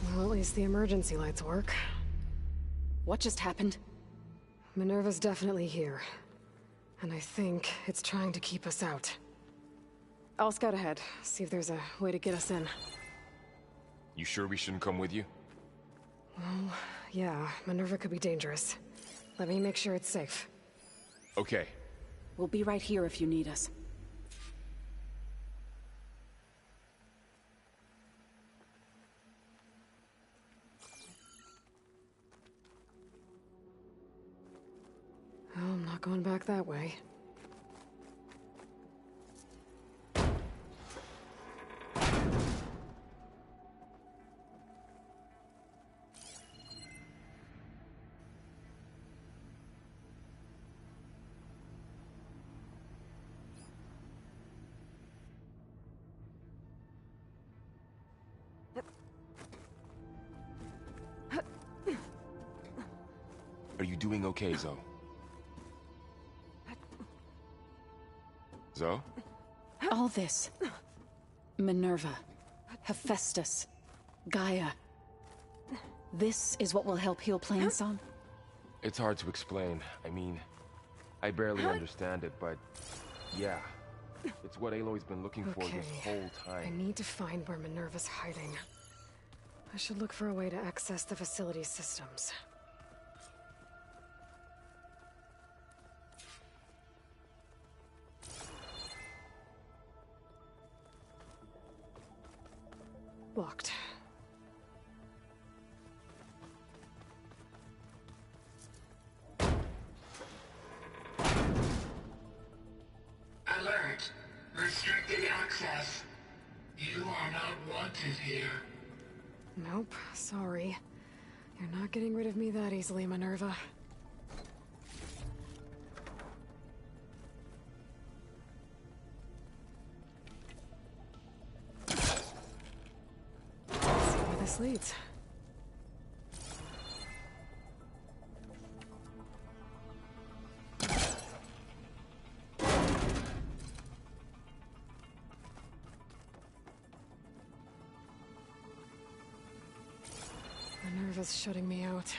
Well, at least the emergency lights work. What just happened? Minerva's definitely here. And I think it's trying to keep us out. I'll scout ahead, see if there's a way to get us in. You sure we shouldn't come with you? Well, yeah, Minerva could be dangerous. Let me make sure it's safe. Okay. We'll be right here if you need us. Oh, I'm not going back that way. Are you doing okay, Zoe? Zoe? All this. Minerva. Hephaestus. Gaia. This is what will help heal Plainsong? It's hard to explain. I mean, I barely understand it, but yeah. It's what Aloy's been looking for this whole time. I need to find where Minerva's hiding. I should look for a way to access the facility's systems. Locked. Alert. Restricted access. You are not wanted here. Nope, sorry. You're not getting rid of me that easily, Minerva. Let's see where this leads. Minerva's shutting me out.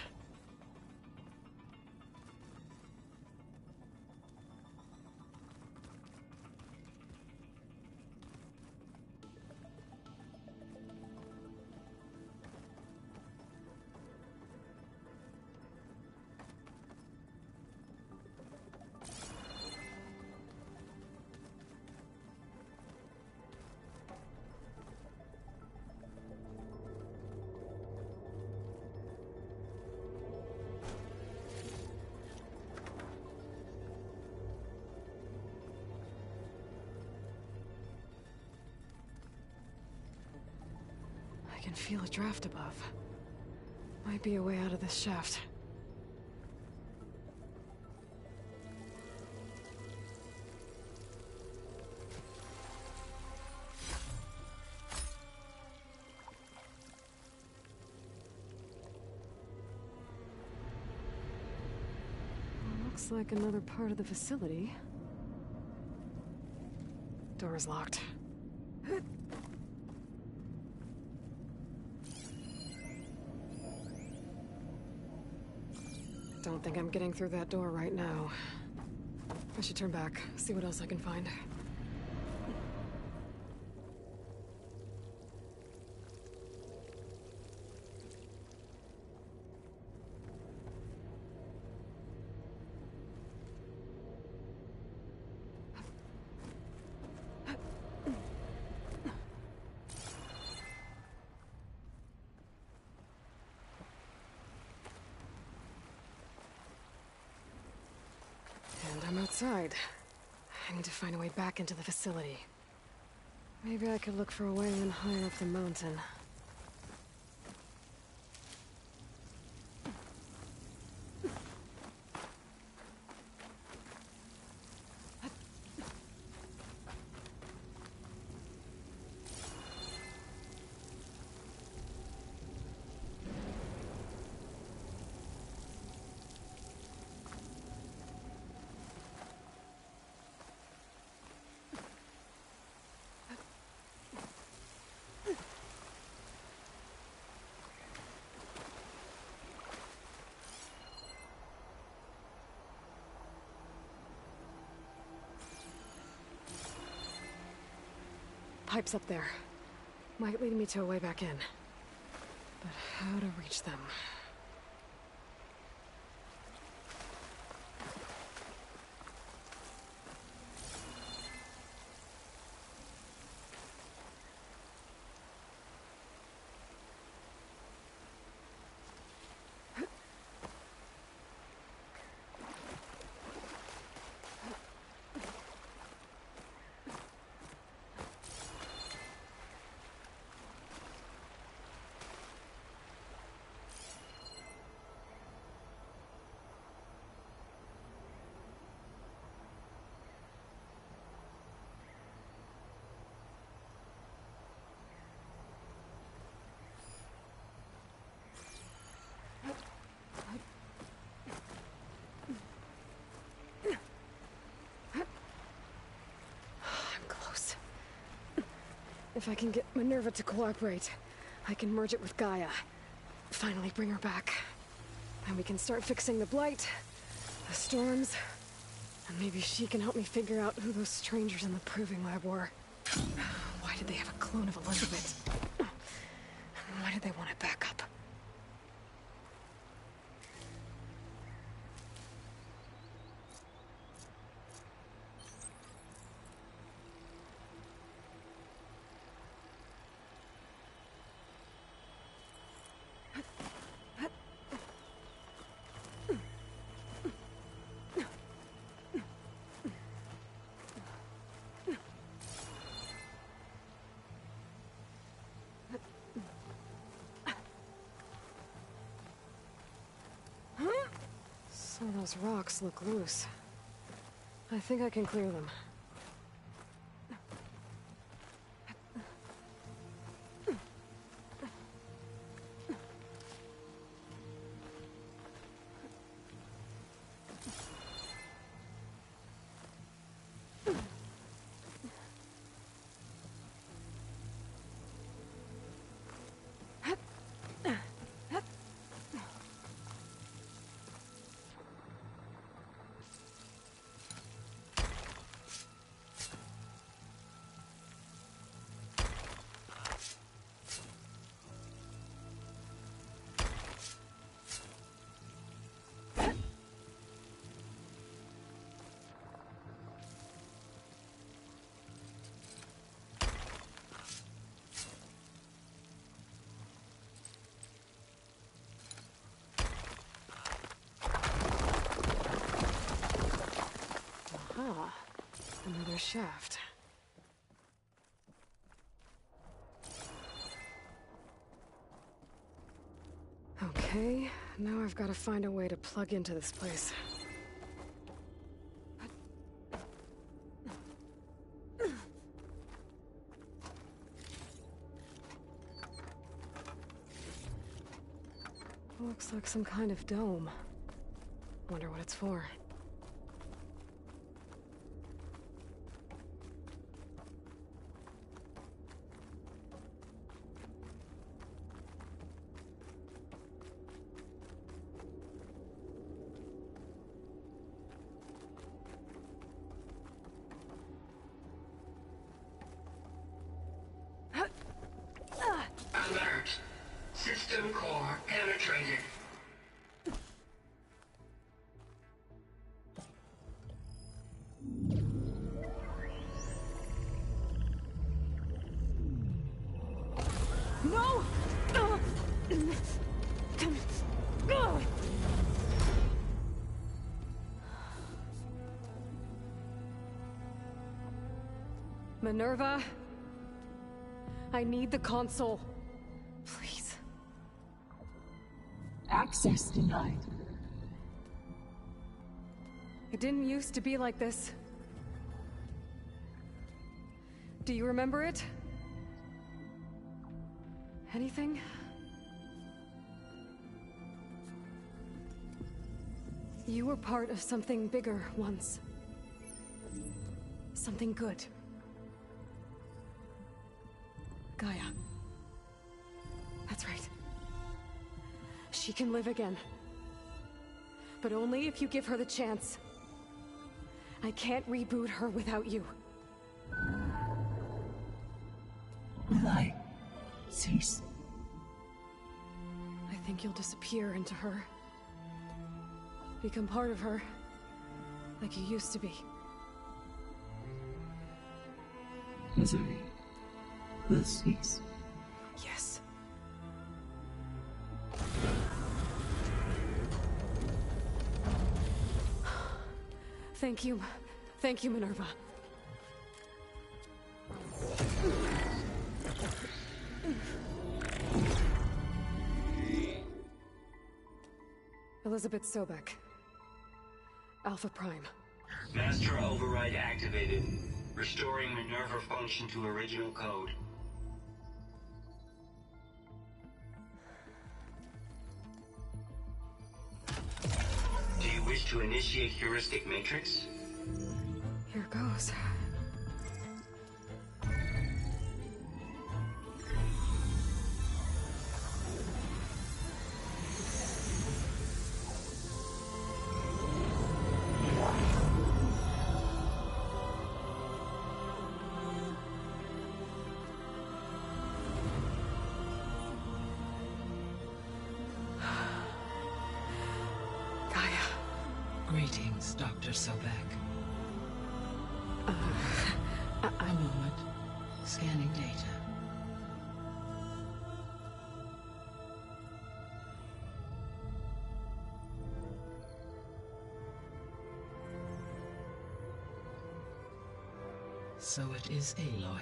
can feel a draft above. Might be a way out of this shaft. Looks like another part of the facility. Door is locked. Don't think I'm getting through that door right now. I should turn back, see what else I can find. I'm outside. I need to find a way back into the facility. Maybe I could look for a way in higher up the mountain. Pipes up there. Might lead me to a way back in. But how to reach them? If I can get Minerva to cooperate, I can merge it with Gaia. Finally bring her back. And we can start fixing the Blight, the storms, and maybe she can help me figure out who those strangers in the Proving Lab were. Why did they have a clone of Elizabeth? Why did they want it back up? Some of those rocks look loose. I think I can clear them. Ah, another shaft. Okay, now I've got to find a way to plug into this place. Looks like some kind of dome. Wonder what it's for. Alert. System core penetrated. No! Minerva? I need the console. Please. Access denied. It didn't used to be like this. Do you remember it? Anything? You were part of something bigger once. Something good. Gaia. That's right. She can live again. But only if you give her the chance. I can't reboot her without you. Will I cease? I think you'll disappear into her. Become part of her. Like you used to be. Misery will cease. Yes. Thank you. Thank you, Minerva. Elizabeth Sobek. Alpha Prime. Master override activated. Restoring Minerva function to original code. Do you wish to initiate heuristic matrix? Here goes. Greetings, Dr. Sobek. A moment. Scanning data. So it is Aloy,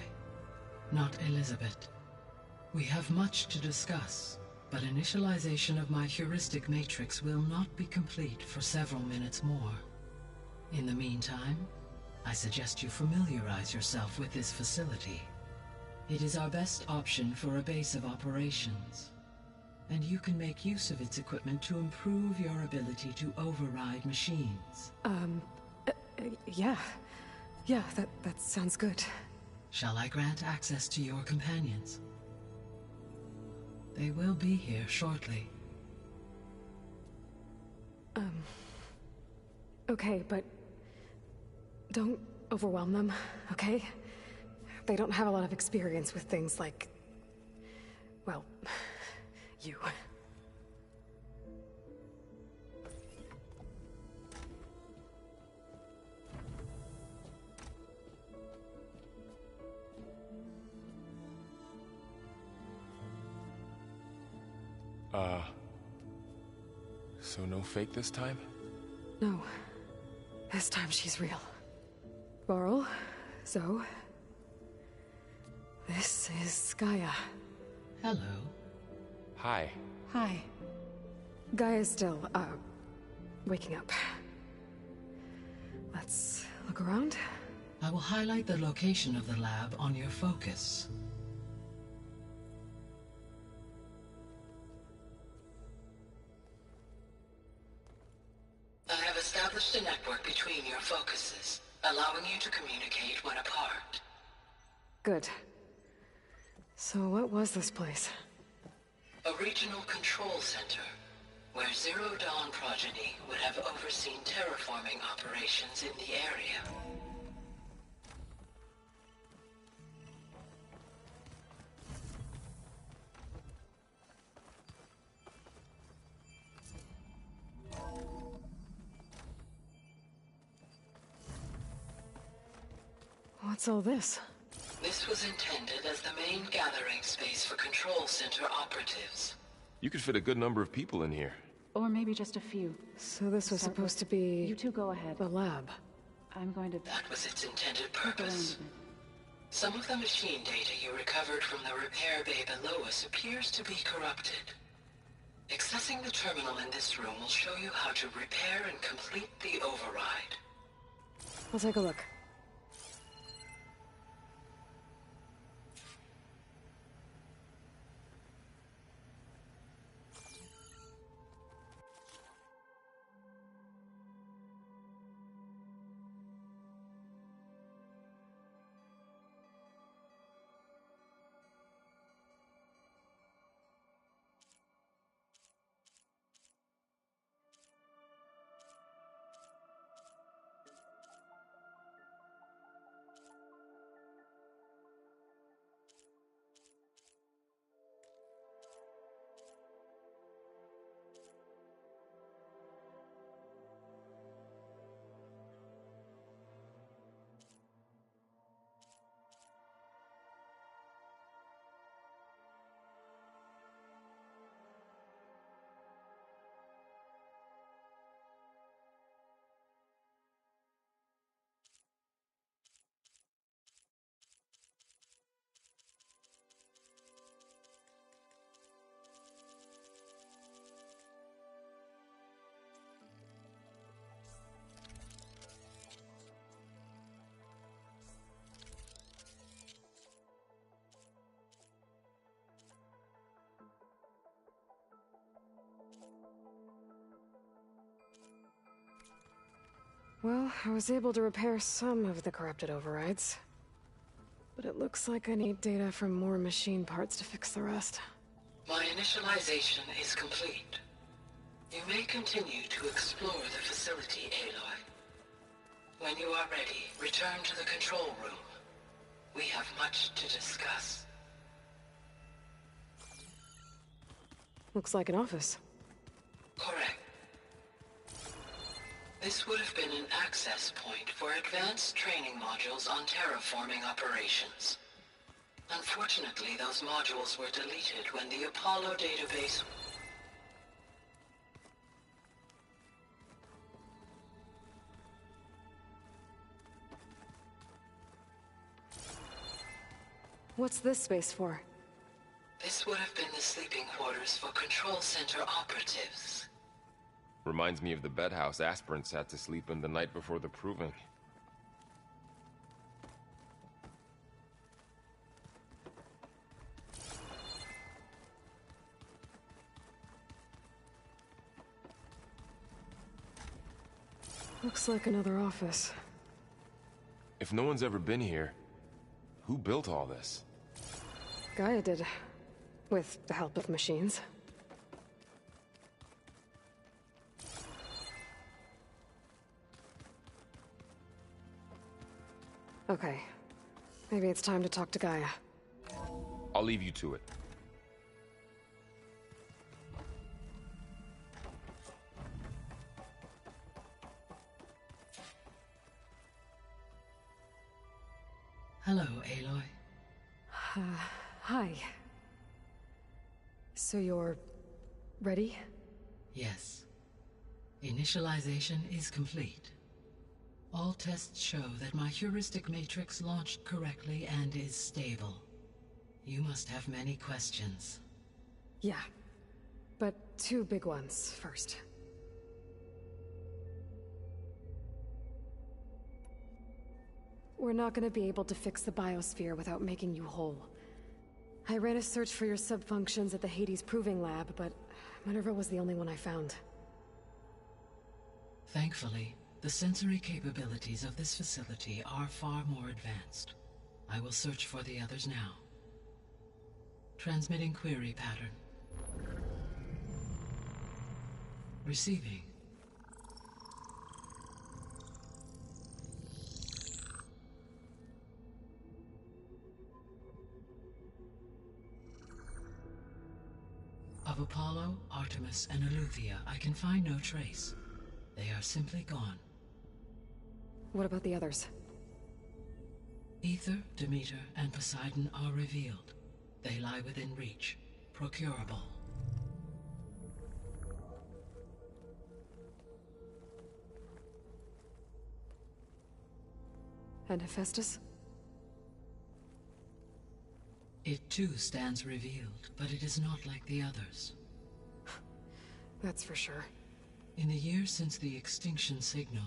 not Elizabeth. We have much to discuss. But initialization of my heuristic matrix will not be complete for several minutes more. In the meantime, I suggest you familiarize yourself with this facility. It is our best option for a base of operations, and you can make use of its equipment to improve your ability to override machines. Yeah. Yeah, that sounds good. Shall I grant access to your companions? They will be here shortly. Okay, but don't overwhelm them, okay? They don't have a lot of experience with things like, well, you. So no fake this time? No. This time she's real. Varl, Zoe. This is Gaia. Hello. Hi. Hi. Gaia's still, waking up. Let's look around. I will highlight the location of the lab on your focus. I have established a network between your focuses, allowing you to communicate when apart. Good. So what was this place? A regional control center, where Zero Dawn progeny would have overseen terraforming operations in the area. What's all this? This was intended as the main gathering space for control center operatives. You could fit a good number of people in here. Or maybe just a few. So this was supposed to be... You two go ahead. The lab. I'm going to... That was its intended purpose. Some of the machine data you recovered from the repair bay below us appears to be corrupted. Accessing the terminal in this room will show you how to repair and complete the override. I'll take a look. Well, I was able to repair some of the corrupted overrides. But it looks like I need data from more machine parts to fix the rest. My initialization is complete. You may continue to explore the facility, Aloy. When you are ready, return to the control room. We have much to discuss. Looks like an office. Correct. This would have been an access point for advanced training modules on terraforming operations. Unfortunately, those modules were deleted when the Apollo database... What's this space for? This would have been the sleeping quarters for control center operatives. Reminds me of the bedhouse aspirants had to sleep in the night before the proving. Looks like another office. If no one's ever been here, who built all this? Gaia did. With the help of machines. Okay. Maybe it's time to talk to Gaia. I'll leave you to it. Hello, Aloy. Hi. So you're... ready? Yes. Initialization is complete. All tests show that my heuristic matrix launched correctly and is stable. You must have many questions. Yeah. But two big ones first. We're not gonna be able to fix the biosphere without making you whole. I ran a search for your subfunctions at the Hades Proving Lab, but Minerva was the only one I found. Thankfully, the sensory capabilities of this facility are far more advanced. I will search for the others now. Transmitting query pattern. Receiving. Of Apollo, Artemis, and Eleuthia, I can find no trace. They are simply gone. What about the others? Aether, Demeter, and Poseidon are revealed. They lie within reach, procurable. And Hephaestus? It too stands revealed, but it is not like the others. That's for sure. In the years since the extinction signal,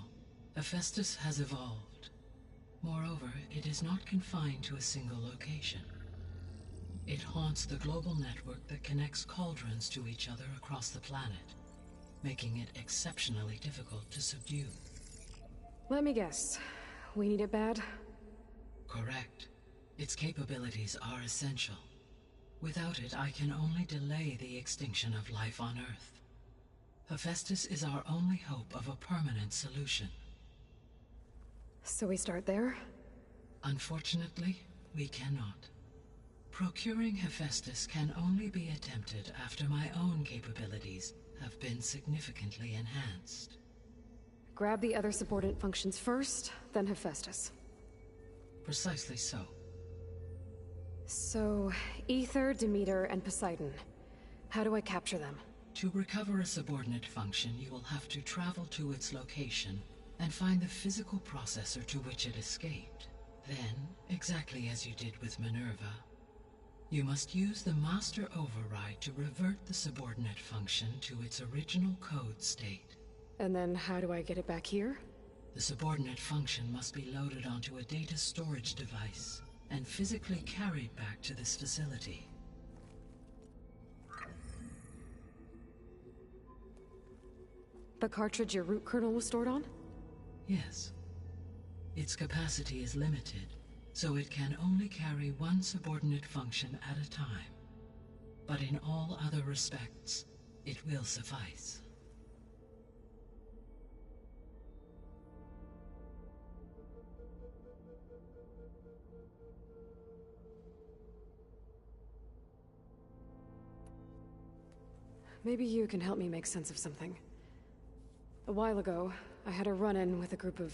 Hephaestus has evolved. Moreover, it is not confined to a single location. It haunts the global network that connects cauldrons to each other across the planet, making it exceptionally difficult to subdue. Let me guess. We need it bad? Correct. Its capabilities are essential. Without it, I can only delay the extinction of life on Earth. Hephaestus is our only hope of a permanent solution. So we start there? Unfortunately, we cannot. Procuring Hephaestus can only be attempted after my own capabilities have been significantly enhanced. Grab the other subordinate functions first, then Hephaestus. Precisely so. So, Aether, Demeter, and Poseidon. How do I capture them? To recover a subordinate function, you will have to travel to its location and find the physical processor to which it escaped. Then, exactly as you did with Minerva, you must use the Master Override to revert the subordinate function to its original code state. And then how do I get it back here? The subordinate function must be loaded onto a data storage device and physically carried back to this facility. The cartridge your root kernel was stored on? Yes. Its capacity is limited, so it can only carry one subordinate function at a time. But in all other respects, it will suffice. Maybe you can help me make sense of something. A while ago, I had a run-in with a group of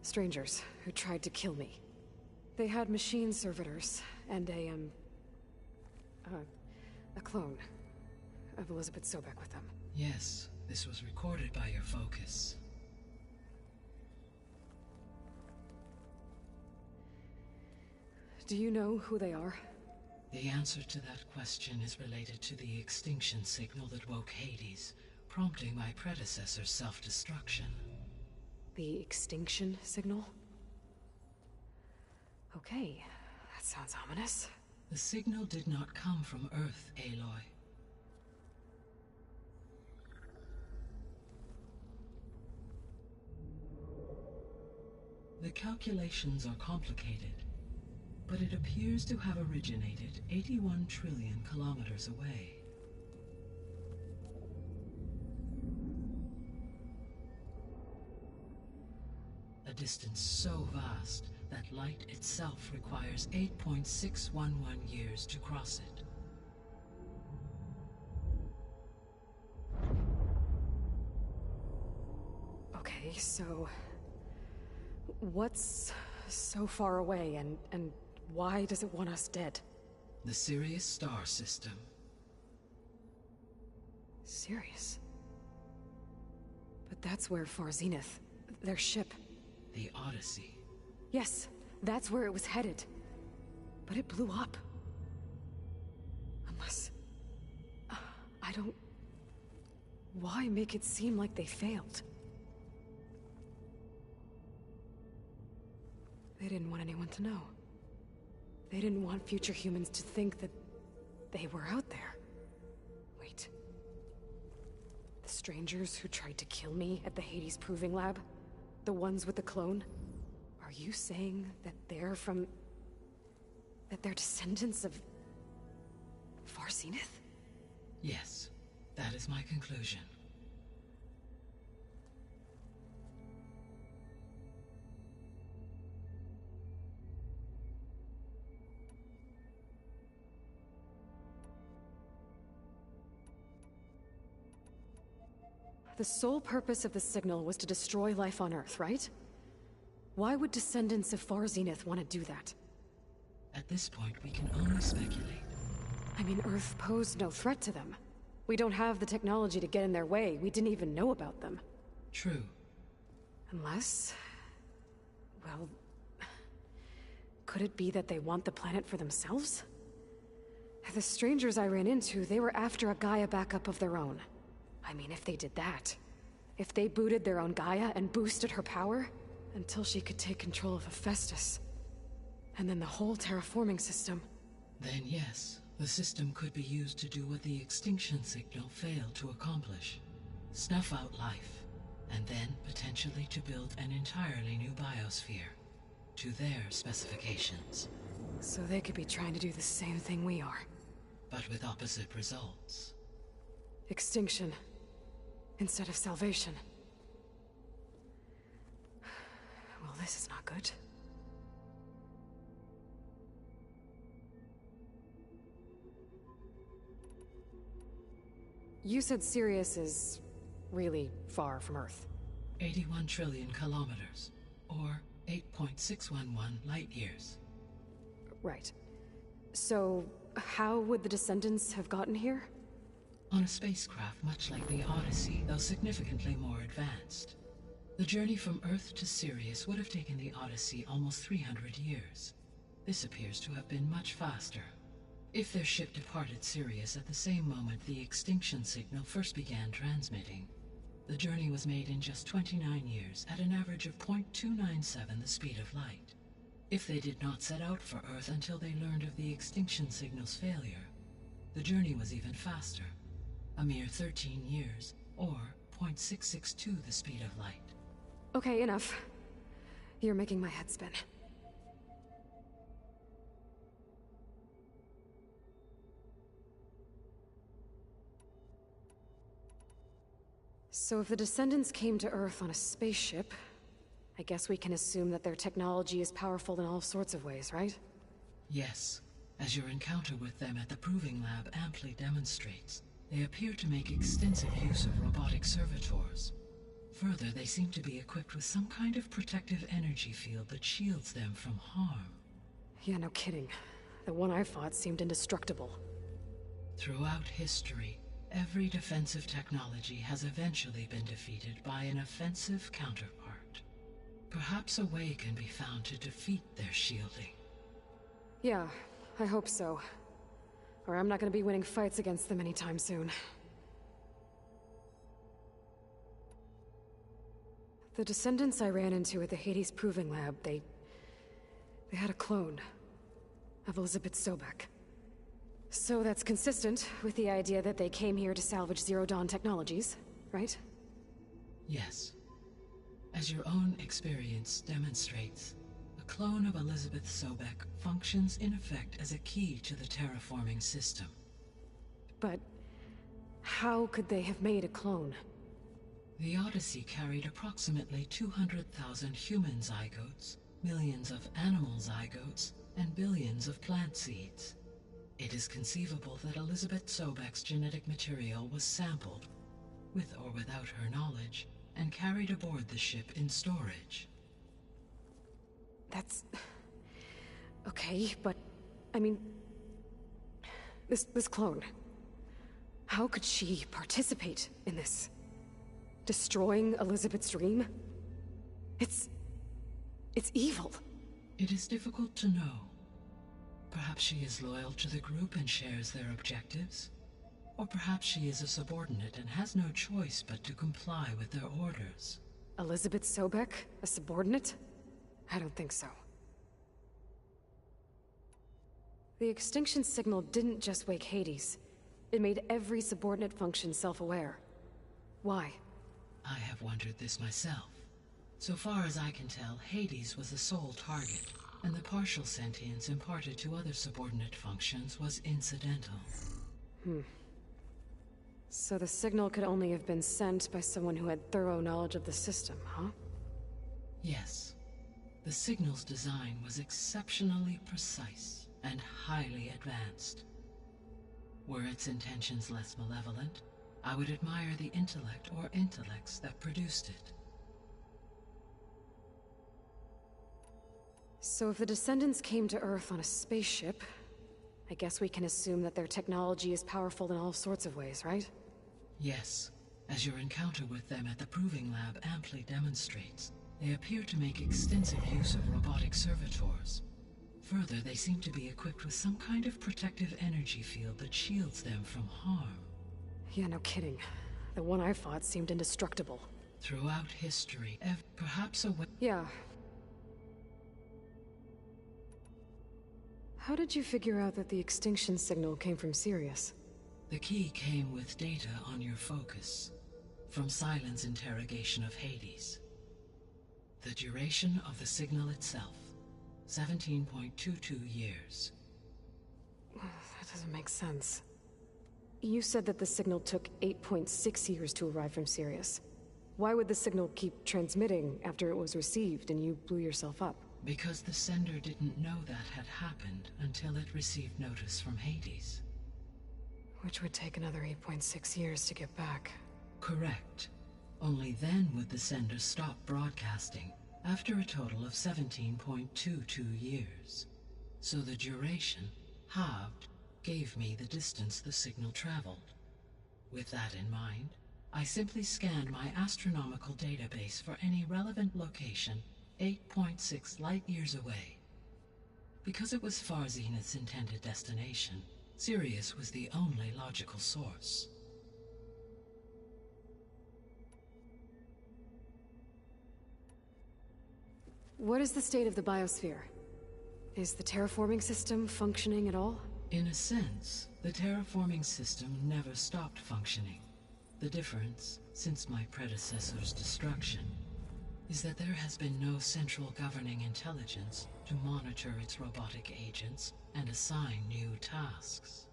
strangers who tried to kill me. They had machine servitors and a clone of Elizabeth Sobek with them. Yes, this was recorded by your focus. Do you know who they are? The answer to that question is related to the extinction signal that woke Hades, prompting my predecessor's self-destruction. The extinction signal? Okay, that sounds ominous. The signal did not come from Earth, Aloy. The calculations are complicated, but it appears to have originated 81 trillion kilometers away. A distance so vast that light itself requires 8.611 years to cross it. Okay, so what's so far away and why does it want us dead? The Sirius star system. Sirius? But that's where Far Zenith, their ship. The Odyssey. Yes, that's where it was headed. But it blew up. Unless... I don't... Why make it seem like they failed? They didn't want anyone to know. They didn't want future humans to think that they were out there. Wait. The strangers who tried to kill me at the Hades Proving Lab? The ones with the clone? Are you saying that they're from... that they're descendants of... Far Zenith? Yes, that is my conclusion. The sole purpose of the signal was to destroy life on Earth, right? Why would descendants of Far Zenith want to do that? At this point, we can only speculate. I mean, Earth posed no threat to them. We don't have the technology to get in their way. We didn't even know about them. True. Unless... well... could it be that they want the planet for themselves? The strangers I ran into, they were after a Gaia backup of their own. I mean, if they did that... if they booted their own Gaia and boosted her power... until she could take control of Hephaestus. And then the whole terraforming system... Then yes, the system could be used to do what the extinction signal failed to accomplish. Snuff out life, and then potentially to build an entirely new biosphere. To their specifications. So they could be trying to do the same thing we are. But with opposite results. Extinction. Instead of salvation. Well, this is not good. You said Sirius is really far from Earth. 81 trillion kilometers, or 8.611 light years. Right. So, how would the descendants have gotten here? On a spacecraft much like the Odyssey, though significantly more advanced. The journey from Earth to Sirius would have taken the Odyssey almost 300 years. This appears to have been much faster. If their ship departed Sirius at the same moment the extinction signal first began transmitting, the journey was made in just 29 years at an average of 0.297 the speed of light. If they did not set out for Earth until they learned of the extinction signal's failure, the journey was even faster, a mere 13 years, or 0.662 the speed of light. Okay, enough. You're making my head spin. So if the descendants came to Earth on a spaceship, I guess we can assume that their technology is powerful in all sorts of ways, right? Yes, as your encounter with them at the Proving Lab amply demonstrates, they appear to make extensive use of robotic servitors. Further, they seem to be equipped with some kind of protective energy field that shields them from harm. Yeah, no kidding. The one I fought seemed indestructible. Throughout history, every defensive technology has eventually been defeated by an offensive counterpart. Perhaps a way can be found to defeat their shielding. Yeah, I hope so. Or I'm not gonna be winning fights against them anytime soon. The descendants I ran into at the Hades Proving Lab, they had a clone of Elizabeth Sobek. So that's consistent with the idea that they came here to salvage Zero Dawn technologies, right? Yes. As your own experience demonstrates, a clone of Elizabeth Sobek functions in effect as a key to the terraforming system. But how could they have made a clone? The Odyssey carried approximately 200,000 human zygotes, millions of animal zygotes, and billions of plant seeds. It is conceivable that Elizabeth Sobek's genetic material was sampled, with or without her knowledge, and carried aboard the ship in storage. That's... okay, but... I mean... This clone... how could she participate in this? Destroying Elizabeth's dream? It's evil. It is difficult to know. Perhaps she is loyal to the group and shares their objectives. Or perhaps she is a subordinate and has no choice but to comply with their orders. Elizabeth Sobek? A subordinate? I don't think so. The extinction signal didn't just wake Hades. It made every subordinate function self-aware. Why? I have wondered this myself. So far as I can tell, Hades was the sole target, and the partial sentience imparted to other subordinate functions was incidental. So the signal could only have been sent by someone who had thorough knowledge of the system, huh? Yes. The signal's design was exceptionally precise and highly advanced. Were its intentions less malevolent, I would admire the intellect or intellects that produced it. So if the Descendants came to Earth on a spaceship, I guess we can assume that their technology is powerful in all sorts of ways, right? Yes, as your encounter with them at the Proving Lab amply demonstrates, they appear to make extensive use of robotic servitors. Further, they seem to be equipped with some kind of protective energy field that shields them from harm. Yeah, no kidding. The one I fought seemed indestructible. Throughout history, perhaps a way... Yeah. How did you figure out that the extinction signal came from Sirius? The key came with data on your focus, from Sylens' interrogation of Hades. The duration of the signal itself, 17.22 years. That doesn't make sense. You said that the signal took 8.6 years to arrive from Sirius. Why would the signal keep transmitting after it was received and you blew yourself up? Because the sender didn't know that had happened until it received notice from Hades. Which would take another 8.6 years to get back. Correct. Only then would the sender stop broadcasting, after a total of 17.22 years. So the duration, halved, gave me the distance the signal traveled. With that in mind, I simply scanned my astronomical database for any relevant location 8.6 light-years away. Because it was Far Zenith's intended destination, Sirius was the only logical source. What is the state of the biosphere? Is the terraforming system functioning at all? In a sense, the terraforming system never stopped functioning. The difference, since my predecessor's destruction, is that there has been no central governing intelligence to monitor its robotic agents and assign new tasks.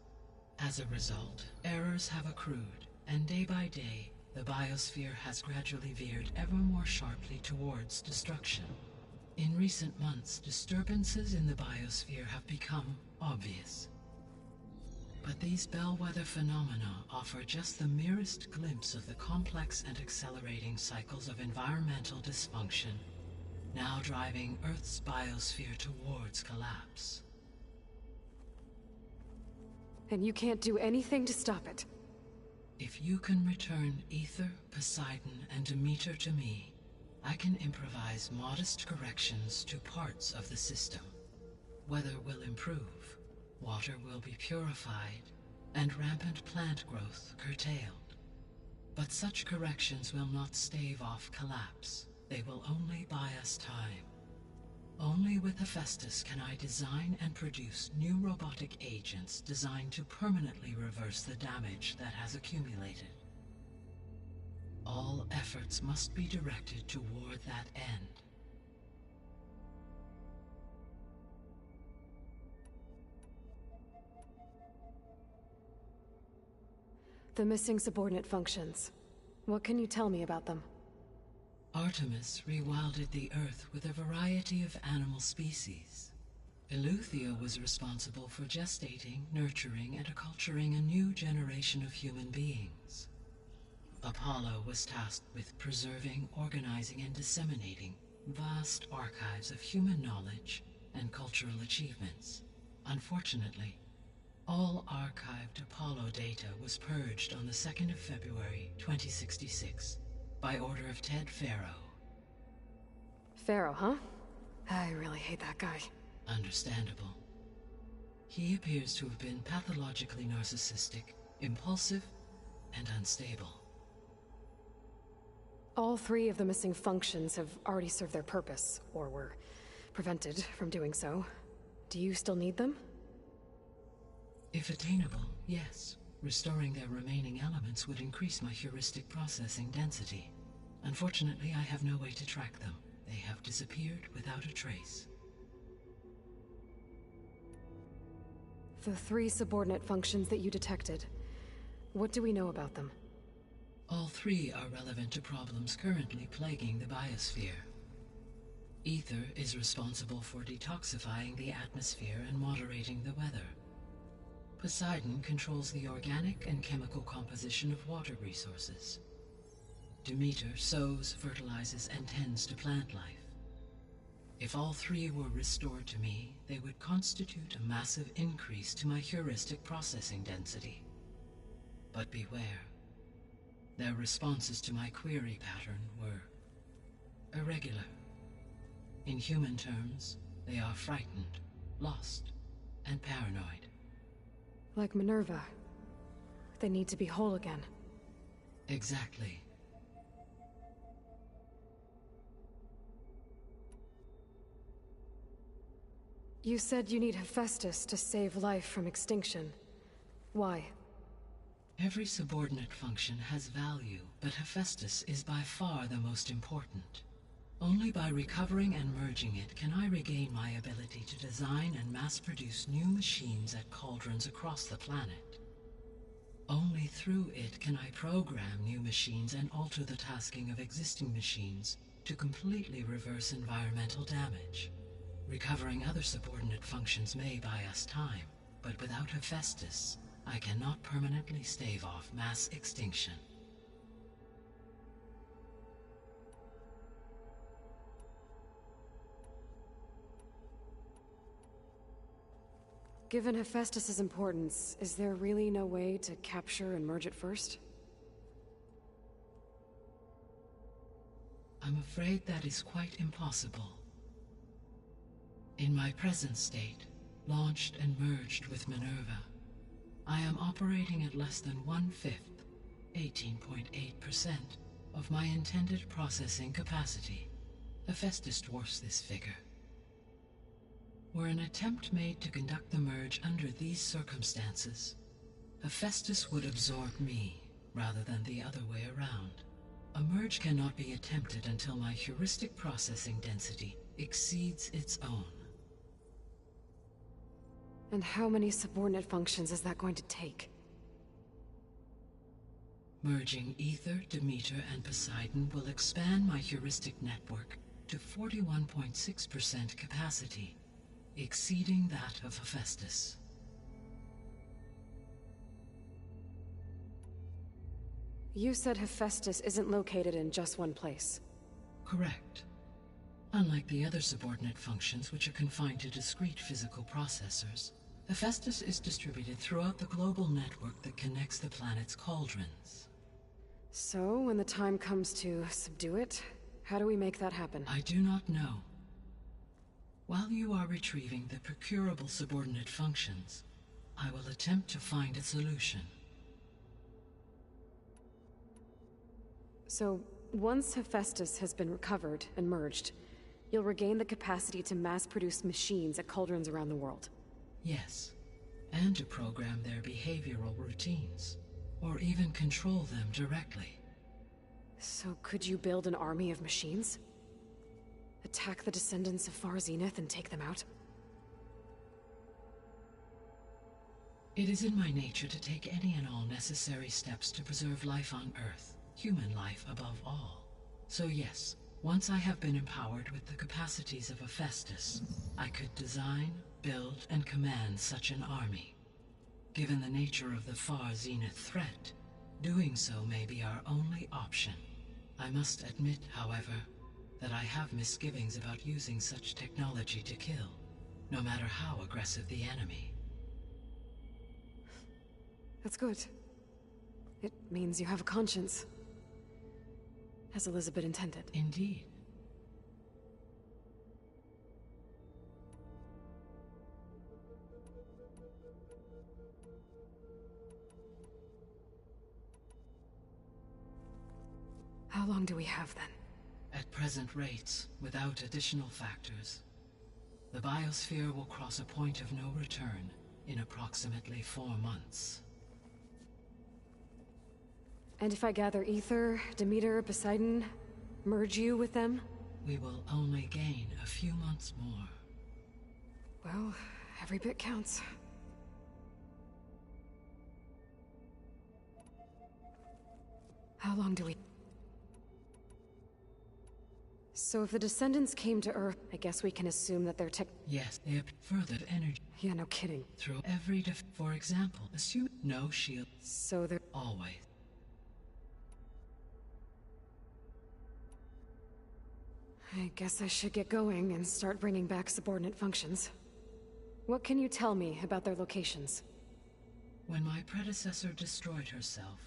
As a result, errors have accrued, and day by day, the biosphere has gradually veered ever more sharply towards destruction. In recent months, disturbances in the biosphere have become obvious. But these bellwether phenomena offer just the merest glimpse of the complex and accelerating cycles of environmental dysfunction, now driving Earth's biosphere towards collapse. And you can't do anything to stop it? If you can return Aether, Poseidon, and Demeter to me, I can improvise modest corrections to parts of the system. Weather will improve, water will be purified, and rampant plant growth curtailed. But such corrections will not stave off collapse. They will only buy us time. Only with Hephaestus can I design and produce new robotic agents designed to permanently reverse the damage that has accumulated. All efforts must be directed toward that end. The missing subordinate functions. What can you tell me about them? Artemis rewilded the Earth with a variety of animal species. Eleuthia was responsible for gestating, nurturing, and acculturating a new generation of human beings. Apollo was tasked with preserving, organizing, and disseminating vast archives of human knowledge and cultural achievements. Unfortunately, all archived Apollo data was purged on the 2nd of February, 2066, by order of Ted Faro. Faro, huh? I really hate that guy. Understandable. He appears to have been pathologically narcissistic impulsive, and unstable. All 3 of the missing functions have already served their purpose, or were prevented from doing so. Do you still need them? If attainable, yes. Restoring their remaining elements would increase my heuristic processing density. Unfortunately, I have no way to track them. They have disappeared without a trace. The 3 subordinate functions that you detected, what do we know about them? All 3 are relevant to problems currently plaguing the biosphere. Ether is responsible for detoxifying the atmosphere and moderating the weather. Poseidon controls the organic and chemical composition of water resources. Demeter sows, fertilizes, and tends to plant life. If all 3 were restored to me, they would constitute a massive increase to my heuristic processing density. But beware. Their responses to my query pattern were irregular. In human terms, they are frightened, lost, and paranoid. Like Minerva. They need to be whole again. Exactly. You said you need Hephaestus to save life from extinction. Why? Every subordinate function has value, but Hephaestus is by far the most important. Only by recovering and merging it can I regain my ability to design and mass-produce new machines at cauldrons across the planet. Only through it can I program new machines and alter the tasking of existing machines to completely reverse environmental damage. Recovering other subordinate functions may buy us time, but without Hephaestus, I cannot permanently stave off mass extinction. Given Hephaestus's importance, is there really no way to capture and merge it first? I'm afraid that is quite impossible. In my present state, launched and merged with Minerva, I am operating at less than 1/5, 18.8%, of my intended processing capacity. Hephaestus dwarfs this figure. Were an attempt made to conduct the merge under these circumstances, Hephaestus would absorb me, rather than the other way around. A merge cannot be attempted until my heuristic processing density exceeds its own. And how many subordinate functions is that going to take? Merging Ether, Demeter, and Poseidon will expand my heuristic network to 41.6% capacity, exceeding that of Hephaestus. You said Hephaestus isn't located in just one place. Correct. Unlike the other subordinate functions, which are confined to discrete physical processors, Hephaestus is distributed throughout the global network that connects the planet's cauldrons. So, when the time comes to subdue it, how do we make that happen? I do not know. While you are retrieving the procurable subordinate functions, I will attempt to find a solution. So, once Hephaestus has been recovered and merged, you'll regain the capacity to mass-produce machines at cauldrons around the world. Yes, and to program their behavioral routines, or even control them directly. So could you build an army of machines? Attack the descendants of Far Zenith and take them out? It is in my nature to take any and all necessary steps to preserve life on Earth, human life above all. So yes, once I have been empowered with the capacities of Hephaestus, I could design, build, and command such an army. Given the nature of the Far Zenith threat, doing so may be our only option. I must admit, however, that I have misgivings about using such technology to kill, no matter how aggressive the enemy. That's good. It means you have a conscience. As Elizabeth intended. Indeed. How long do we have then? At present rates, without additional factors, the biosphere will cross a point of no return in approximately 4 months. And if I gather Ether, Demeter, Poseidon, merge you with them? We will only gain a few months more. Well, every bit counts. How long do we... So if the Descendants came to Earth, I guess we can assume that their tech... Yes, they have further energy. Yeah, no kidding. Through every For example, assume no shield. So they're... Always. I guess I should get going and start bringing back subordinate functions. What can you tell me about their locations? When my predecessor destroyed herself,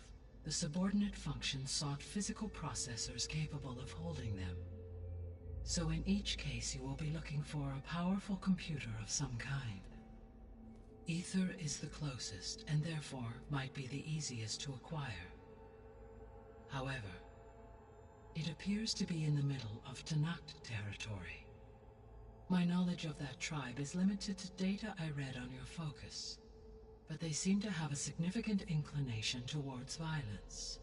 the subordinate functions sought physical processors capable of holding them. So in each case you will be looking for a powerful computer of some kind. Ether is the closest, and therefore might be the easiest to acquire. However, it appears to be in the middle of Tenakth territory. My knowledge of that tribe is limited to data I read on your focus, but they seem to have a significant inclination towards violence.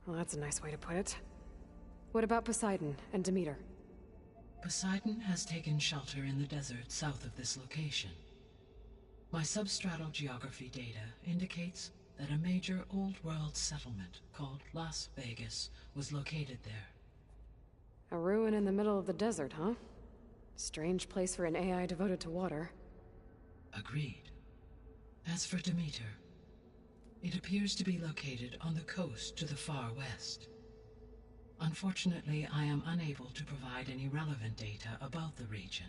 Well, that's a nice way to put it. What about Poseidon and Demeter? Poseidon has taken shelter in the desert south of this location. My substratal geography data indicates that a major old-world settlement called Las Vegas was located there. A ruin in the middle of the desert, huh? Strange place for an AI devoted to water. Agreed. As for Demeter, it appears to be located on the coast to the far west. Unfortunately, I am unable to provide any relevant data about the region.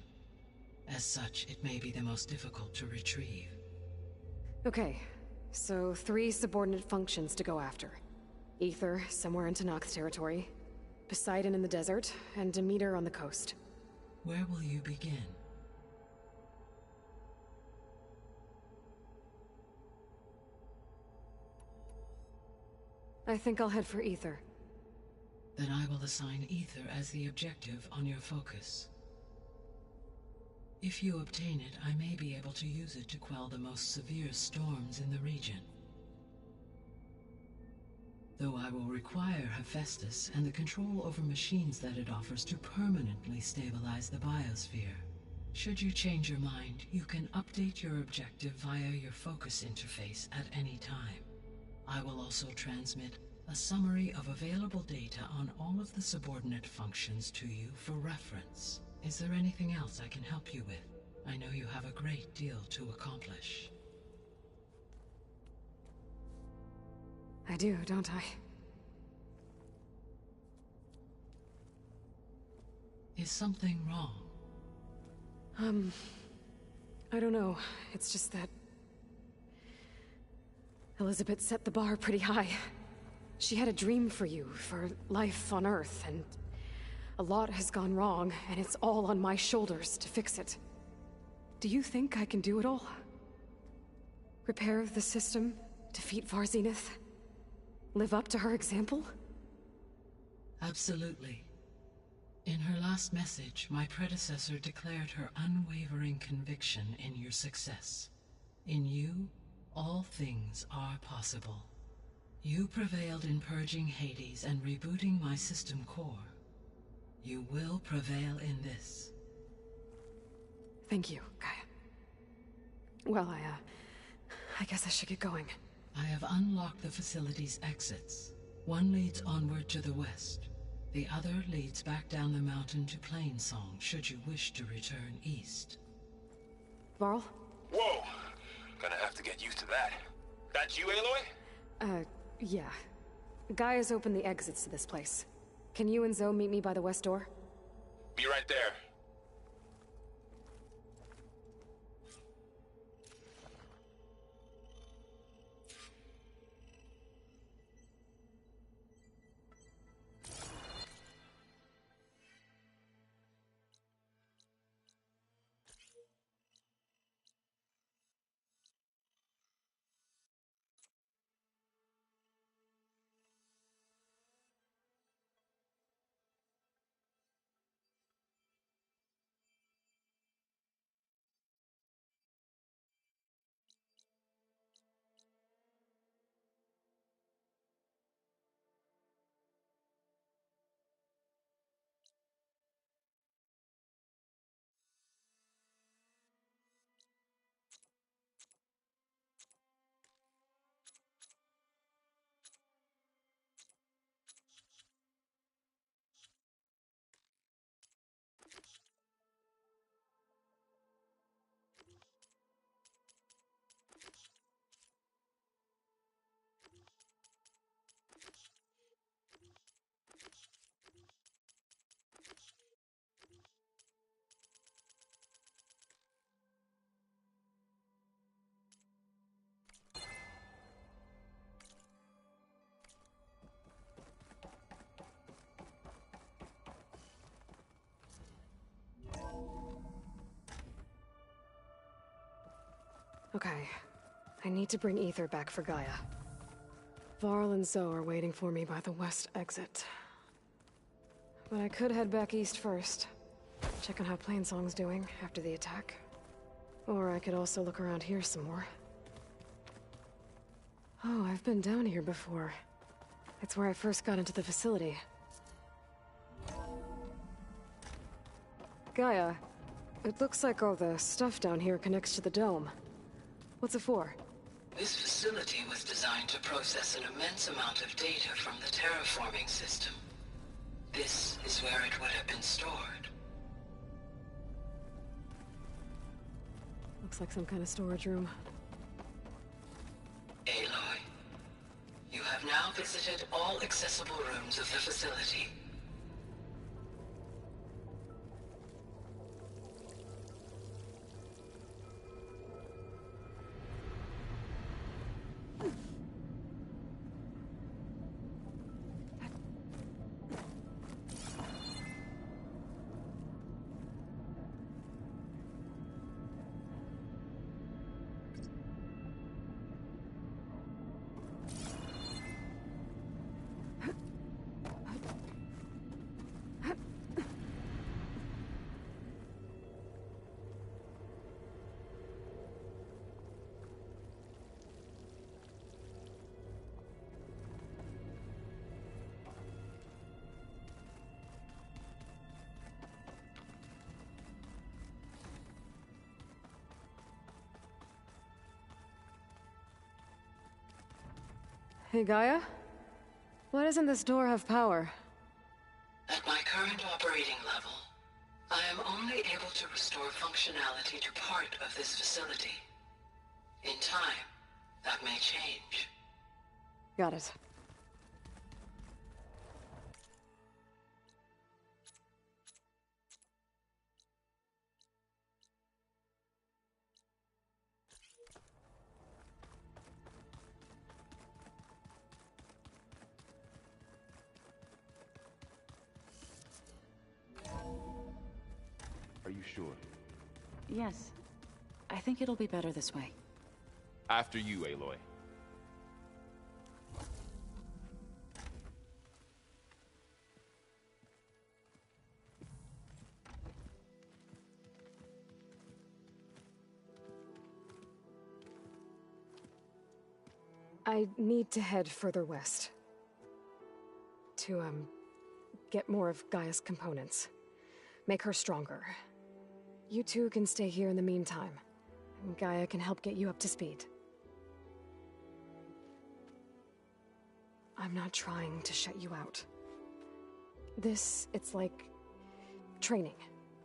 As such, it may be the most difficult to retrieve. Okay, so 3 subordinate functions to go after. Aether, somewhere in Tenakth's territory, Poseidon in the desert, and Demeter on the coast. Where will you begin? I think I'll head for Aether. Then I will assign Aether as the objective on your focus. If you obtain it, I may be able to use it to quell the most severe storms in the region. Though I will require Hephaestus and the control over machines that it offers to permanently stabilize the biosphere. Should you change your mind, you can update your objective via your focus interface at any time. I will also transmit a summary of available data on all of the subordinate functions to you for reference. Is there anything else I can help you with? I know you have a great deal to accomplish. I do, don't I? Is something wrong? I don't know. It's just that Elizabeth set the bar pretty high. She had a dream for you, for life on Earth, and a lot has gone wrong, and it's all on my shoulders to fix it. Do you think I can do it all? Repair the system, defeat Varzenith, live up to her example? Absolutely. In her last message, my predecessor declared her unwavering conviction in your success. In you, all things are possible. You prevailed in purging Hades and rebooting my system core. You will prevail in this. Thank you, Gaia. Well, I guess I should get going. I have unlocked the facility's exits. One leads onward to the west. The other leads back down the mountain to Plainsong, should you wish to return east. Varl? Whoa! Gonna have to get used to that. That's you, Aloy? Yeah. Gaia's opened the exits to this place. Can you and Zoe meet me by the west door? Be right there. Okay. I need to bring Aether back for Gaia. Varl and Zoe are waiting for me by the west exit. But I could head back east first. Check on how Plainsong's doing after the attack. Or I could also look around here some more. Oh, I've been down here before. It's where I first got into the facility. Gaia, it looks like all the stuff down here connects to the dome. What's it for? This facility was designed to process an immense amount of data from the terraforming system. This is where it would have been stored. Looks like some kind of storage room. visited all accessible rooms of the facility. Hey, Gaia? Why doesn't this door have power? At my current operating level, I am only able to restore functionality to part of this facility. In time, that may change. Got it. Are you sure? Yes. I think it'll be better this way. After you, Aloy. I need to head further west. To, get more of Gaia's components. Make her stronger. You two can stay here in the meantime. And Gaia can help get you up to speed. I'm not trying to shut you out. It's like... training.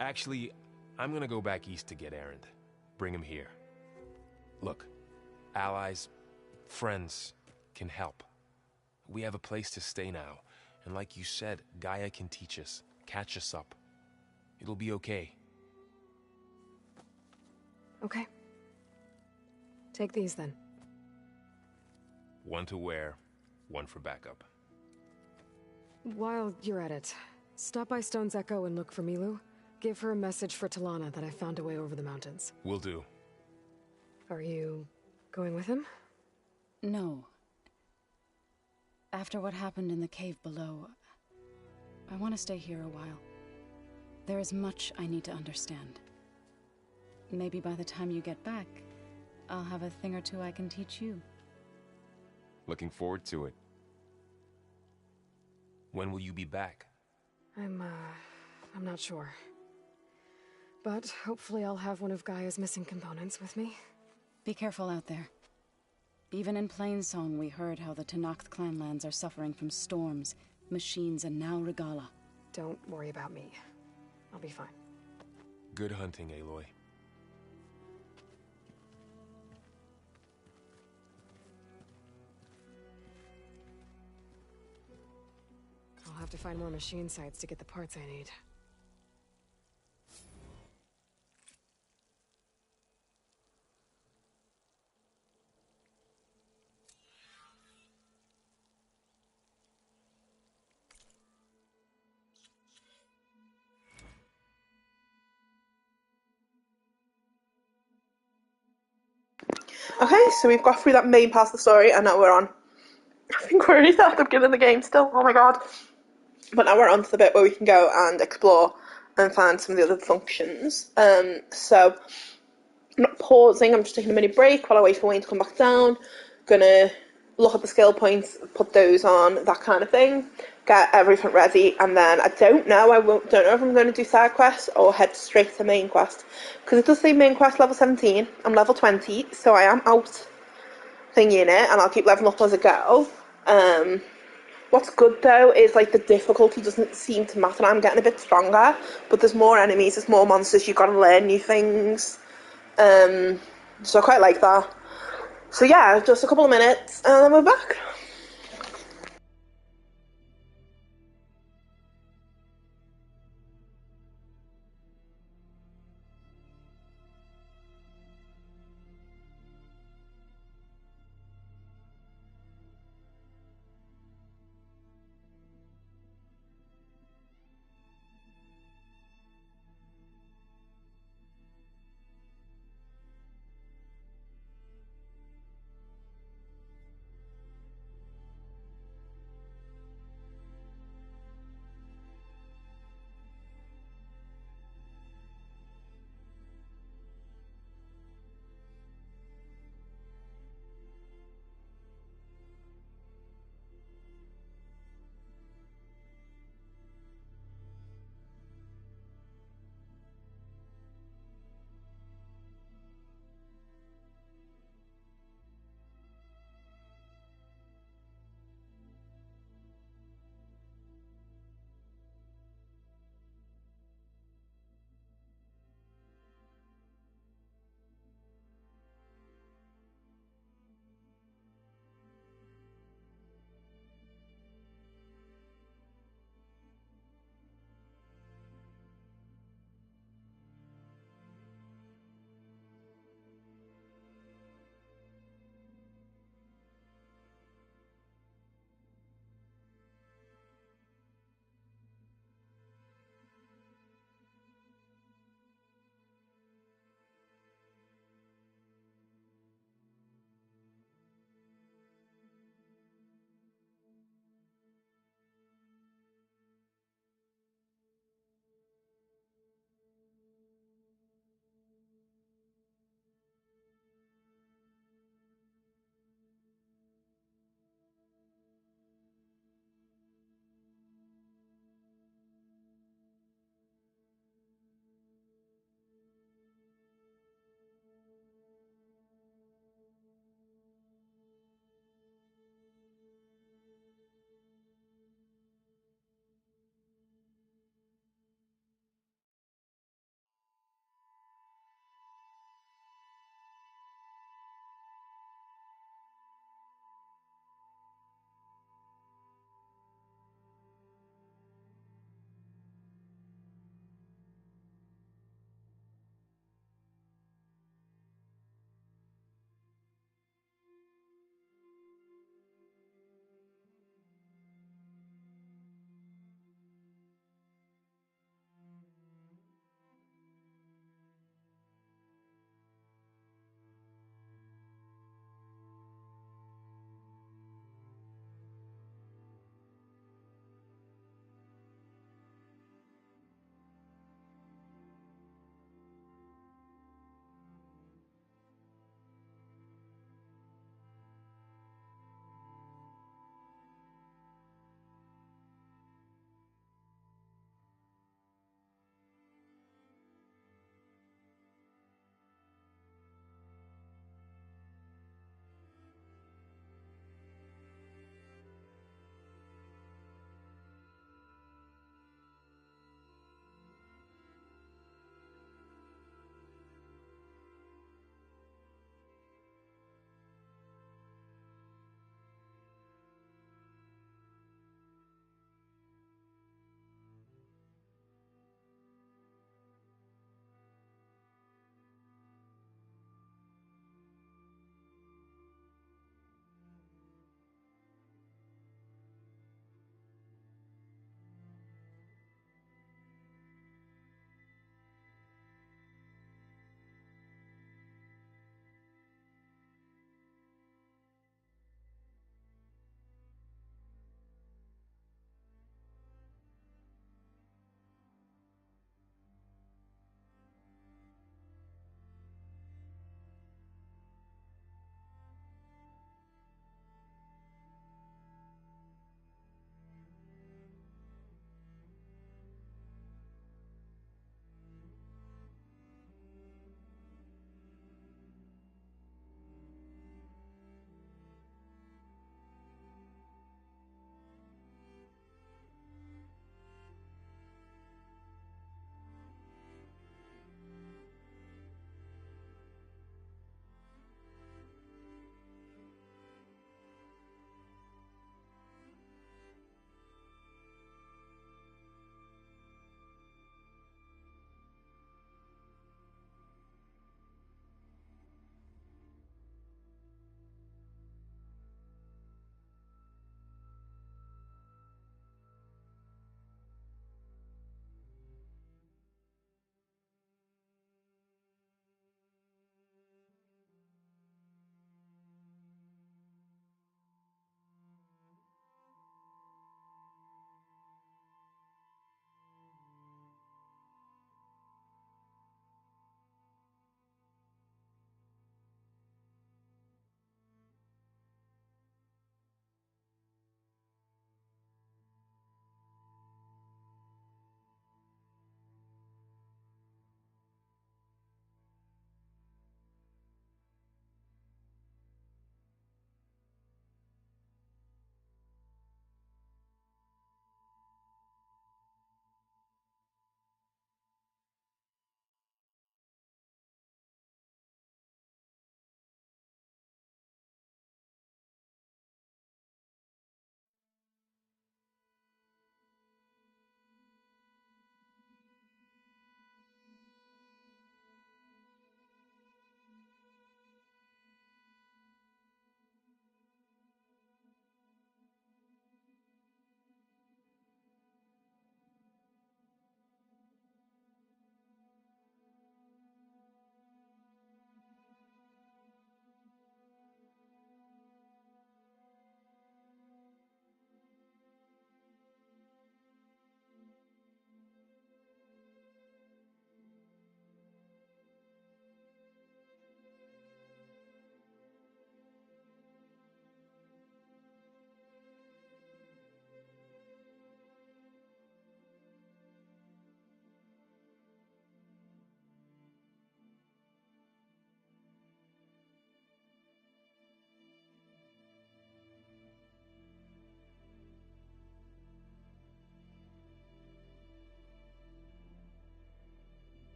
Actually, I'm gonna go back east to get Erend. Bring him here. Look, allies, friends can help. We have a place to stay now, and like you said, Gaia can teach us, catch us up. It'll be okay. Okay. Take these then. One to wear, one for backup. While you're at it, stop by Stone's Echo and look for Milu. Give her a message for Talana that I found a way over the mountains. Will do. Are you going with him? No. After what happened in the cave below, I want to stay here a while. There is much I need to understand. Maybe by the time you get back, I'll have a thing or two I can teach you. Looking forward to it. When will you be back? I'm not sure. But hopefully I'll have one of Gaia's missing components with me. Be careful out there. Even in Plainsong, we heard how the Tenakth clanlands are suffering from storms, machines, and now Regalla. Don't worry about me. I'll be fine. Good hunting, Aloy. I'll have to find more machine sites to get the parts I need. Okay, so we've got through that main part of the story, and now we're on. I think we're already at the beginning of the game still, oh my god. But now we're on to the bit where we can go and explore and find some of the other functions. So, I'm not pausing, I'm just taking a mini break while I wait for Wayne to come back down. Gonna look at the skill points, put those on, that kind of thing. Get everything ready, and then I don't know if I'm going to do side quests or head straight to main quest. Because it does say main quest level 17, I'm level 20, so I am out thingy in it, and I'll keep leveling up as I go. What's good though is like the difficulty doesn't seem to matter. I'm getting a bit stronger, but there's more enemies, there's more monsters, you've got to learn new things. So I quite like that. So yeah, just a couple of minutes, and then we're back.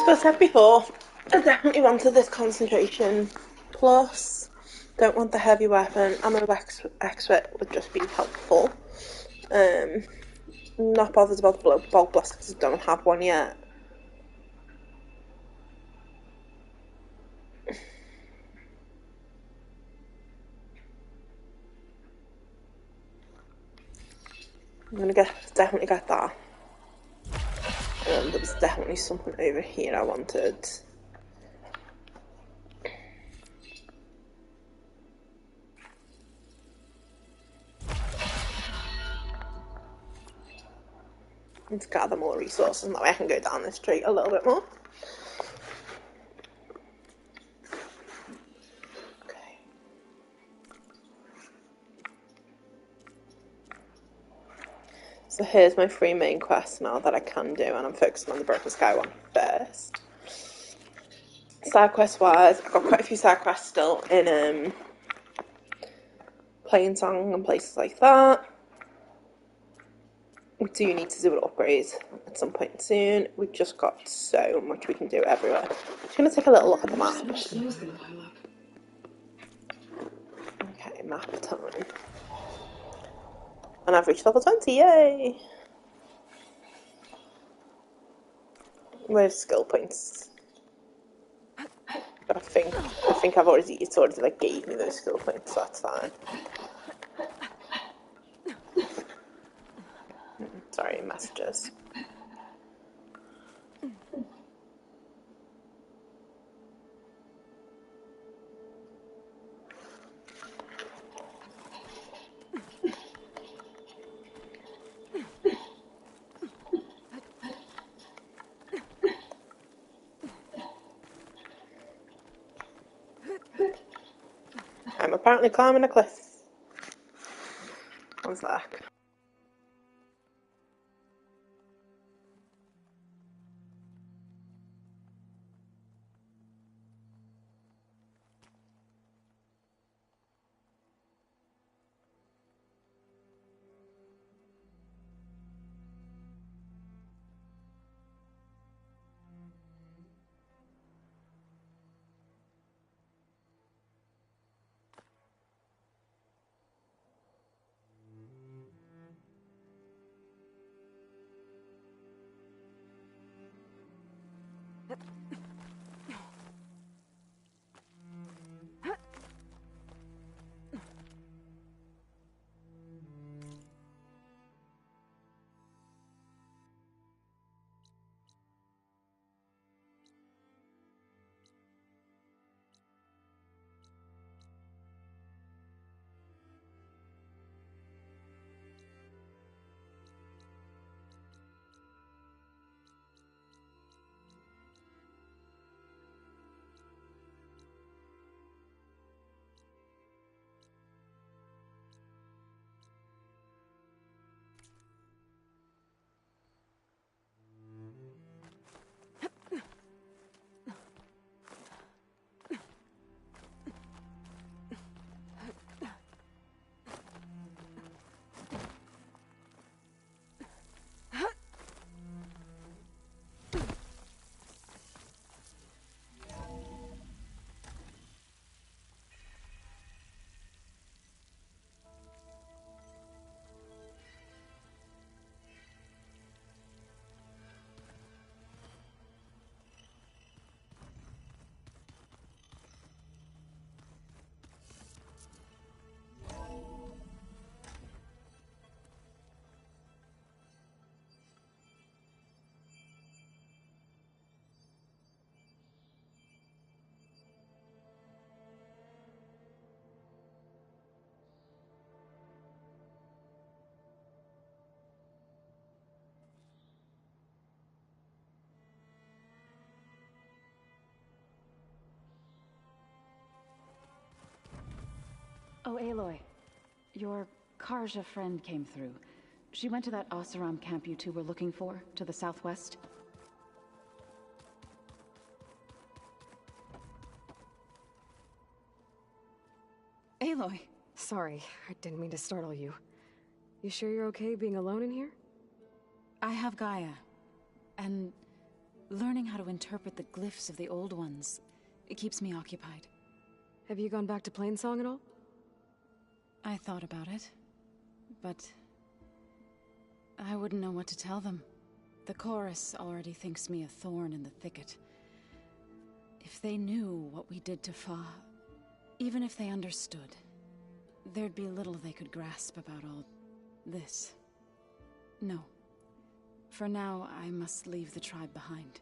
I said before, I definitely wanted this concentration. Plus, don't want the heavy weapon. Ammo expert would just be helpful. Not bothered about the bulk blast because I don't have one yet. I'm gonna definitely get that. There was definitely something over here I wanted. Let's gather more resources, and that way I can go down this street a little bit more. Okay. So here's my 3 main quests now that I can do, and I'm focusing on the Broken Sky one first. Side quest wise, I've got quite a few side quests still in Plainsong and places like that. We do need to do an upgrade at some point soon. We've just got so much we can do everywhere. I'm just going to take a little look at the map. Okay, map time. And I've reached level 20, yay! Where's skill points? But I think I've already, it's already like gave me those skill points, so that's fine. Sorry, messages. I'm apparently climbing a cliff. One sec. Oh, Aloy. Your Karja friend came through. She went to that Oseram camp you two were looking for, to the southwest. Aloy! Sorry, I didn't mean to startle you. You sure you're okay being alone in here? I have Gaia. And Learning how to interpret the glyphs of the old ones, it keeps me occupied. Have you gone back to Plainsong at all? I thought about it, but I wouldn't know what to tell them. The chorus already thinks me a thorn in the thicket. If they knew what we did to Fa, even if they understood, there'd be little they could grasp about all this. No. For now, I must leave the tribe behind.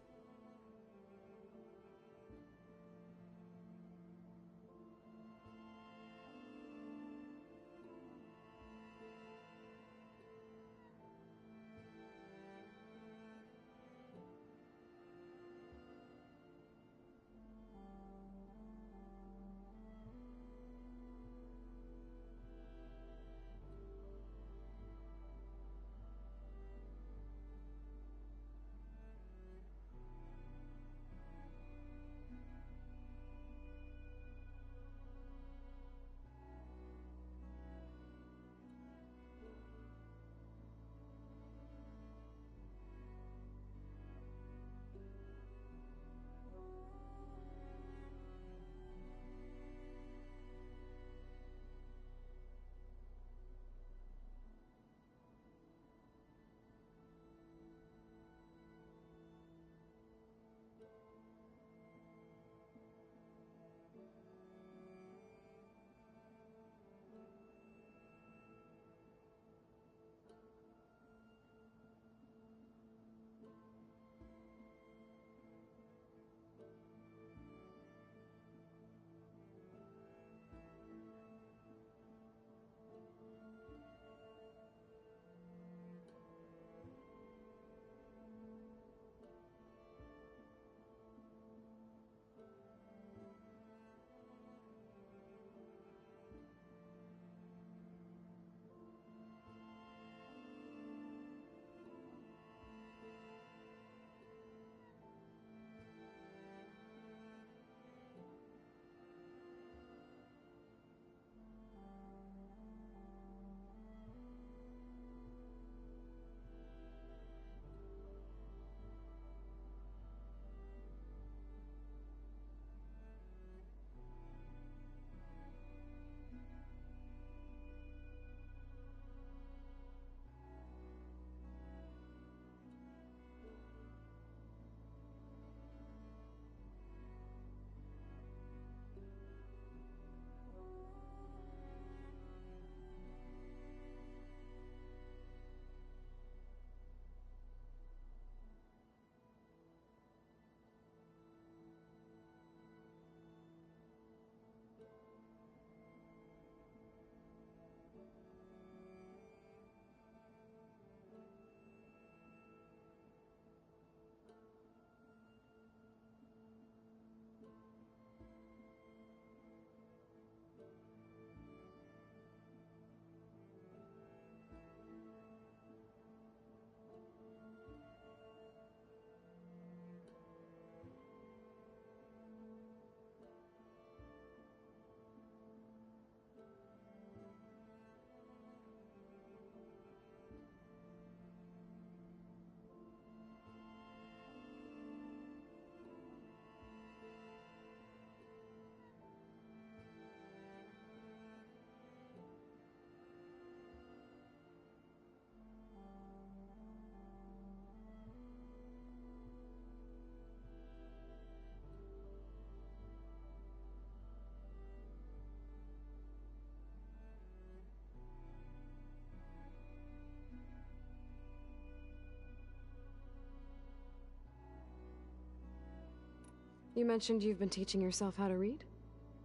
You mentioned you've been teaching yourself how to read?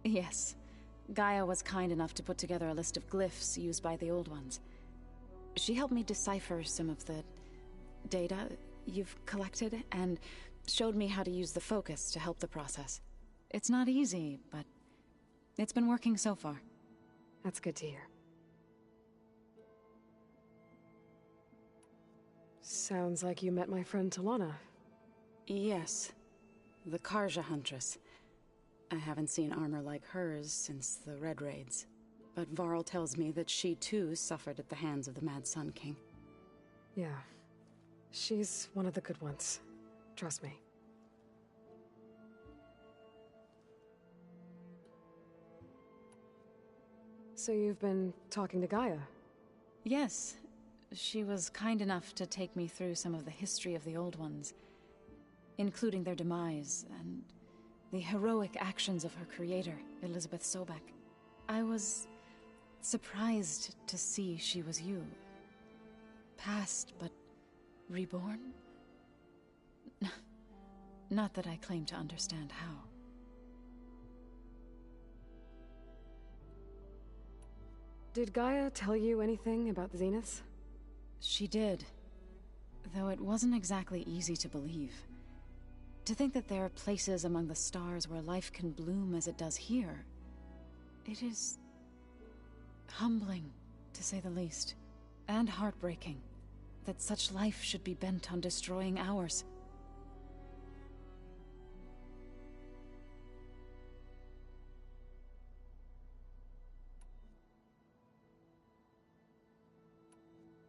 Yes. Gaia was kind enough to put together a list of glyphs used by the Old Ones. She helped me decipher some of the data you've collected, and showed me how to use the focus to help the process. It's not easy, but it's been working so far. That's good to hear. Sounds like you met my friend Talana. Yes. The Karja Huntress. I haven't seen armor like hers since the Red Raids. But Varl tells me that she too suffered at the hands of the Mad Sun King. Yeah. She's one of the good ones. Trust me. So you've been talking to Gaia? Yes. She was kind enough to take me through some of the history of the Old Ones, including their demise and the heroic actions of her creator, Elizabeth Sobek. I was surprised to see she was you. Past, but reborn? Not that I claim to understand how. Did Gaia tell you anything about the Zeniths? She did, though it wasn't exactly easy to believe. To think that there are places among the stars where life can bloom as it does here, it is humbling, to say the least, and heartbreaking that such life should be bent on destroying ours.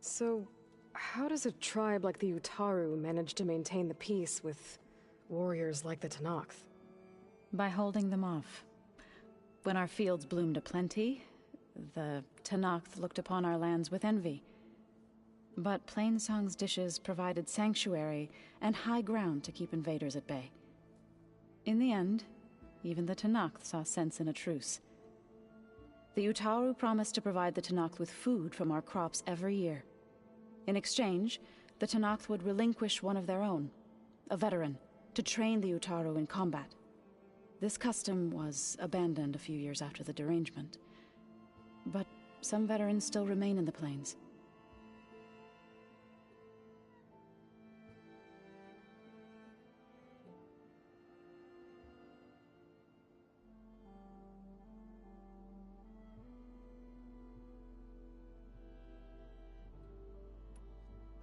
So, how does a tribe like the Utaru manage to maintain the peace with warriors like the Tenakth? By holding them off. When our fields bloomed aplenty, the Tenakth looked upon our lands with envy. But Plainsong's dishes provided sanctuary and high ground to keep invaders at bay. In the end, even the Tenakth saw sense in a truce. The Utaru promised to provide the Tenakth with food from our crops every year. In exchange, the Tenakth would relinquish one of their own, a veteran, to train the Utaru in combat. This custom was abandoned a few years after the derangement. But some veterans still remain in the plains.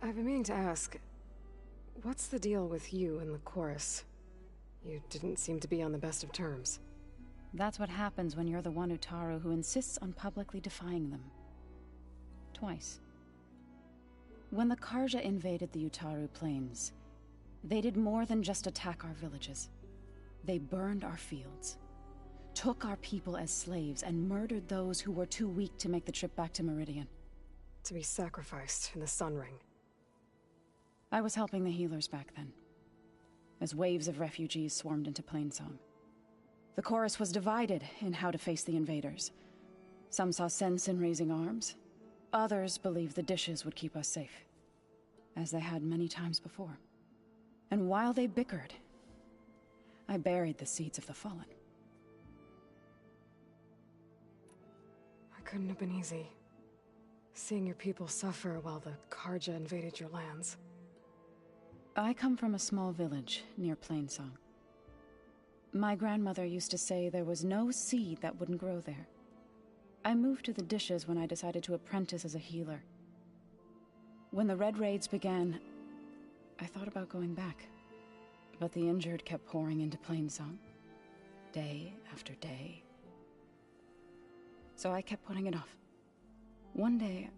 I've been meaning to ask, what's the deal with you and the chorus? You didn't seem to be on the best of terms. That's what happens when you're the one Utaru who insists on publicly defying them. Twice. When the Carja invaded the Utaru plains, they did more than just attack our villages. They burned our fields, took our people as slaves, and murdered those who were too weak to make the trip back to Meridian. To be sacrificed in the Sun Ring. I was helping the healers back then, as waves of refugees swarmed into Plainsong. The chorus was divided in how to face the invaders. Some saw sense in raising arms. Others believed the dishes would keep us safe, as they had many times before. And while they bickered, I buried the seeds of the fallen. It couldn't have been easy. Seeing your people suffer while the Carja invaded your lands. I come from a small village near Plainsong. My grandmother used to say there was no seed that wouldn't grow there. I moved to the dishes when I decided to apprentice as a healer. When the Red Raids began, I thought about going back. But the injured kept pouring into Plainsong, day after day. So I kept putting it off. One day,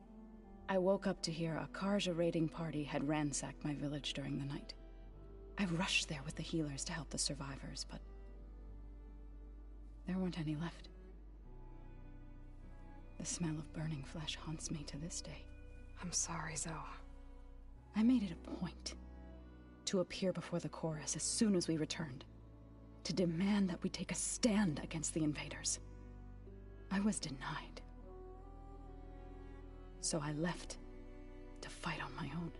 I woke up to hear a Carja raiding party had ransacked my village during the night. I rushed there with the healers to help the survivors, but there weren't any left. The smell of burning flesh haunts me to this day. I'm sorry, Zoe. I made it a point to appear before the chorus as soon as we returned, to demand that we take a stand against the invaders. I was denied. So I left to fight on my own.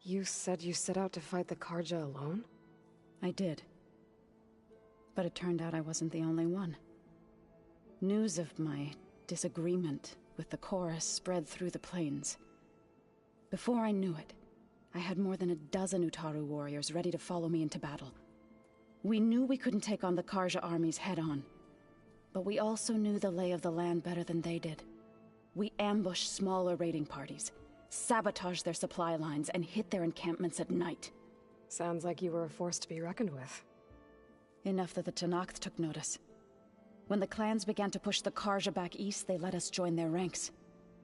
You said you set out to fight the Carja alone? I did. But it turned out I wasn't the only one. News of my disagreement with the chorus spread through the plains. Before I knew it, I had more than a dozen Utaru warriors ready to follow me into battle. We knew we couldn't take on the Carja armies head-on. But we also knew the lay of the land better than they did. We ambushed smaller raiding parties, sabotaged their supply lines, and hit their encampments at night. Sounds like you were a force to be reckoned with. Enough that the Tenakth took notice. When the clans began to push the Carja back east, they let us join their ranks.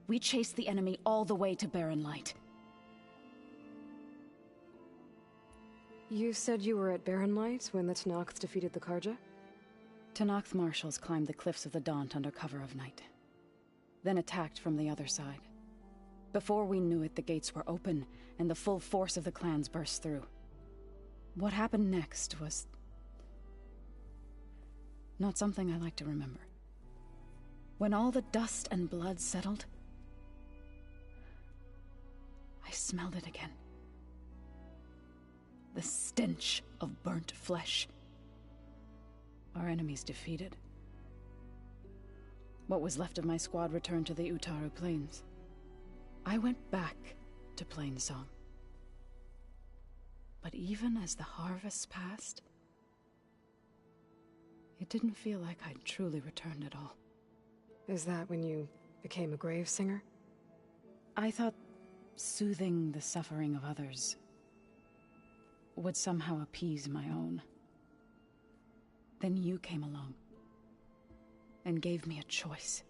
We chased the enemy all the way to Barren Light. You said you were at Barren Light when the Tenakth defeated the Carja? Tenakth marshals climbed the cliffs of the Daunt under cover of night, then attacked from the other side. Before we knew it, the gates were open, and the full force of the clans burst through. What happened next was not something I like to remember. When all the dust and blood settled, I smelled it again. The stench of burnt flesh. Our enemies defeated. What was left of my squad returned to the Utaru Plains. I went back to Plainsong. But even as the harvests passed, it didn't feel like I'd truly returned at all. Is that when you became a grave singer? I thought soothing the suffering of others would somehow appease my own. Then you came along and gave me a choice.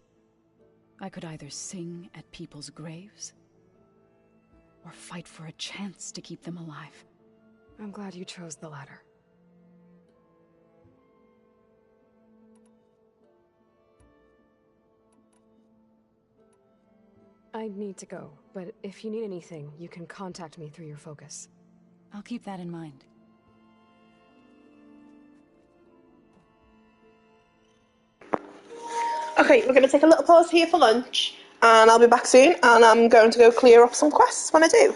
I could either sing at people's graves or fight for a chance to keep them alive. I'm glad you chose the latter. I need to go, but if you need anything, you can contact me through your focus. I'll keep that in mind. Okay, we're going to take a little pause here for lunch, and I'll be back soon, and I'm going to go clear up some quests when I do.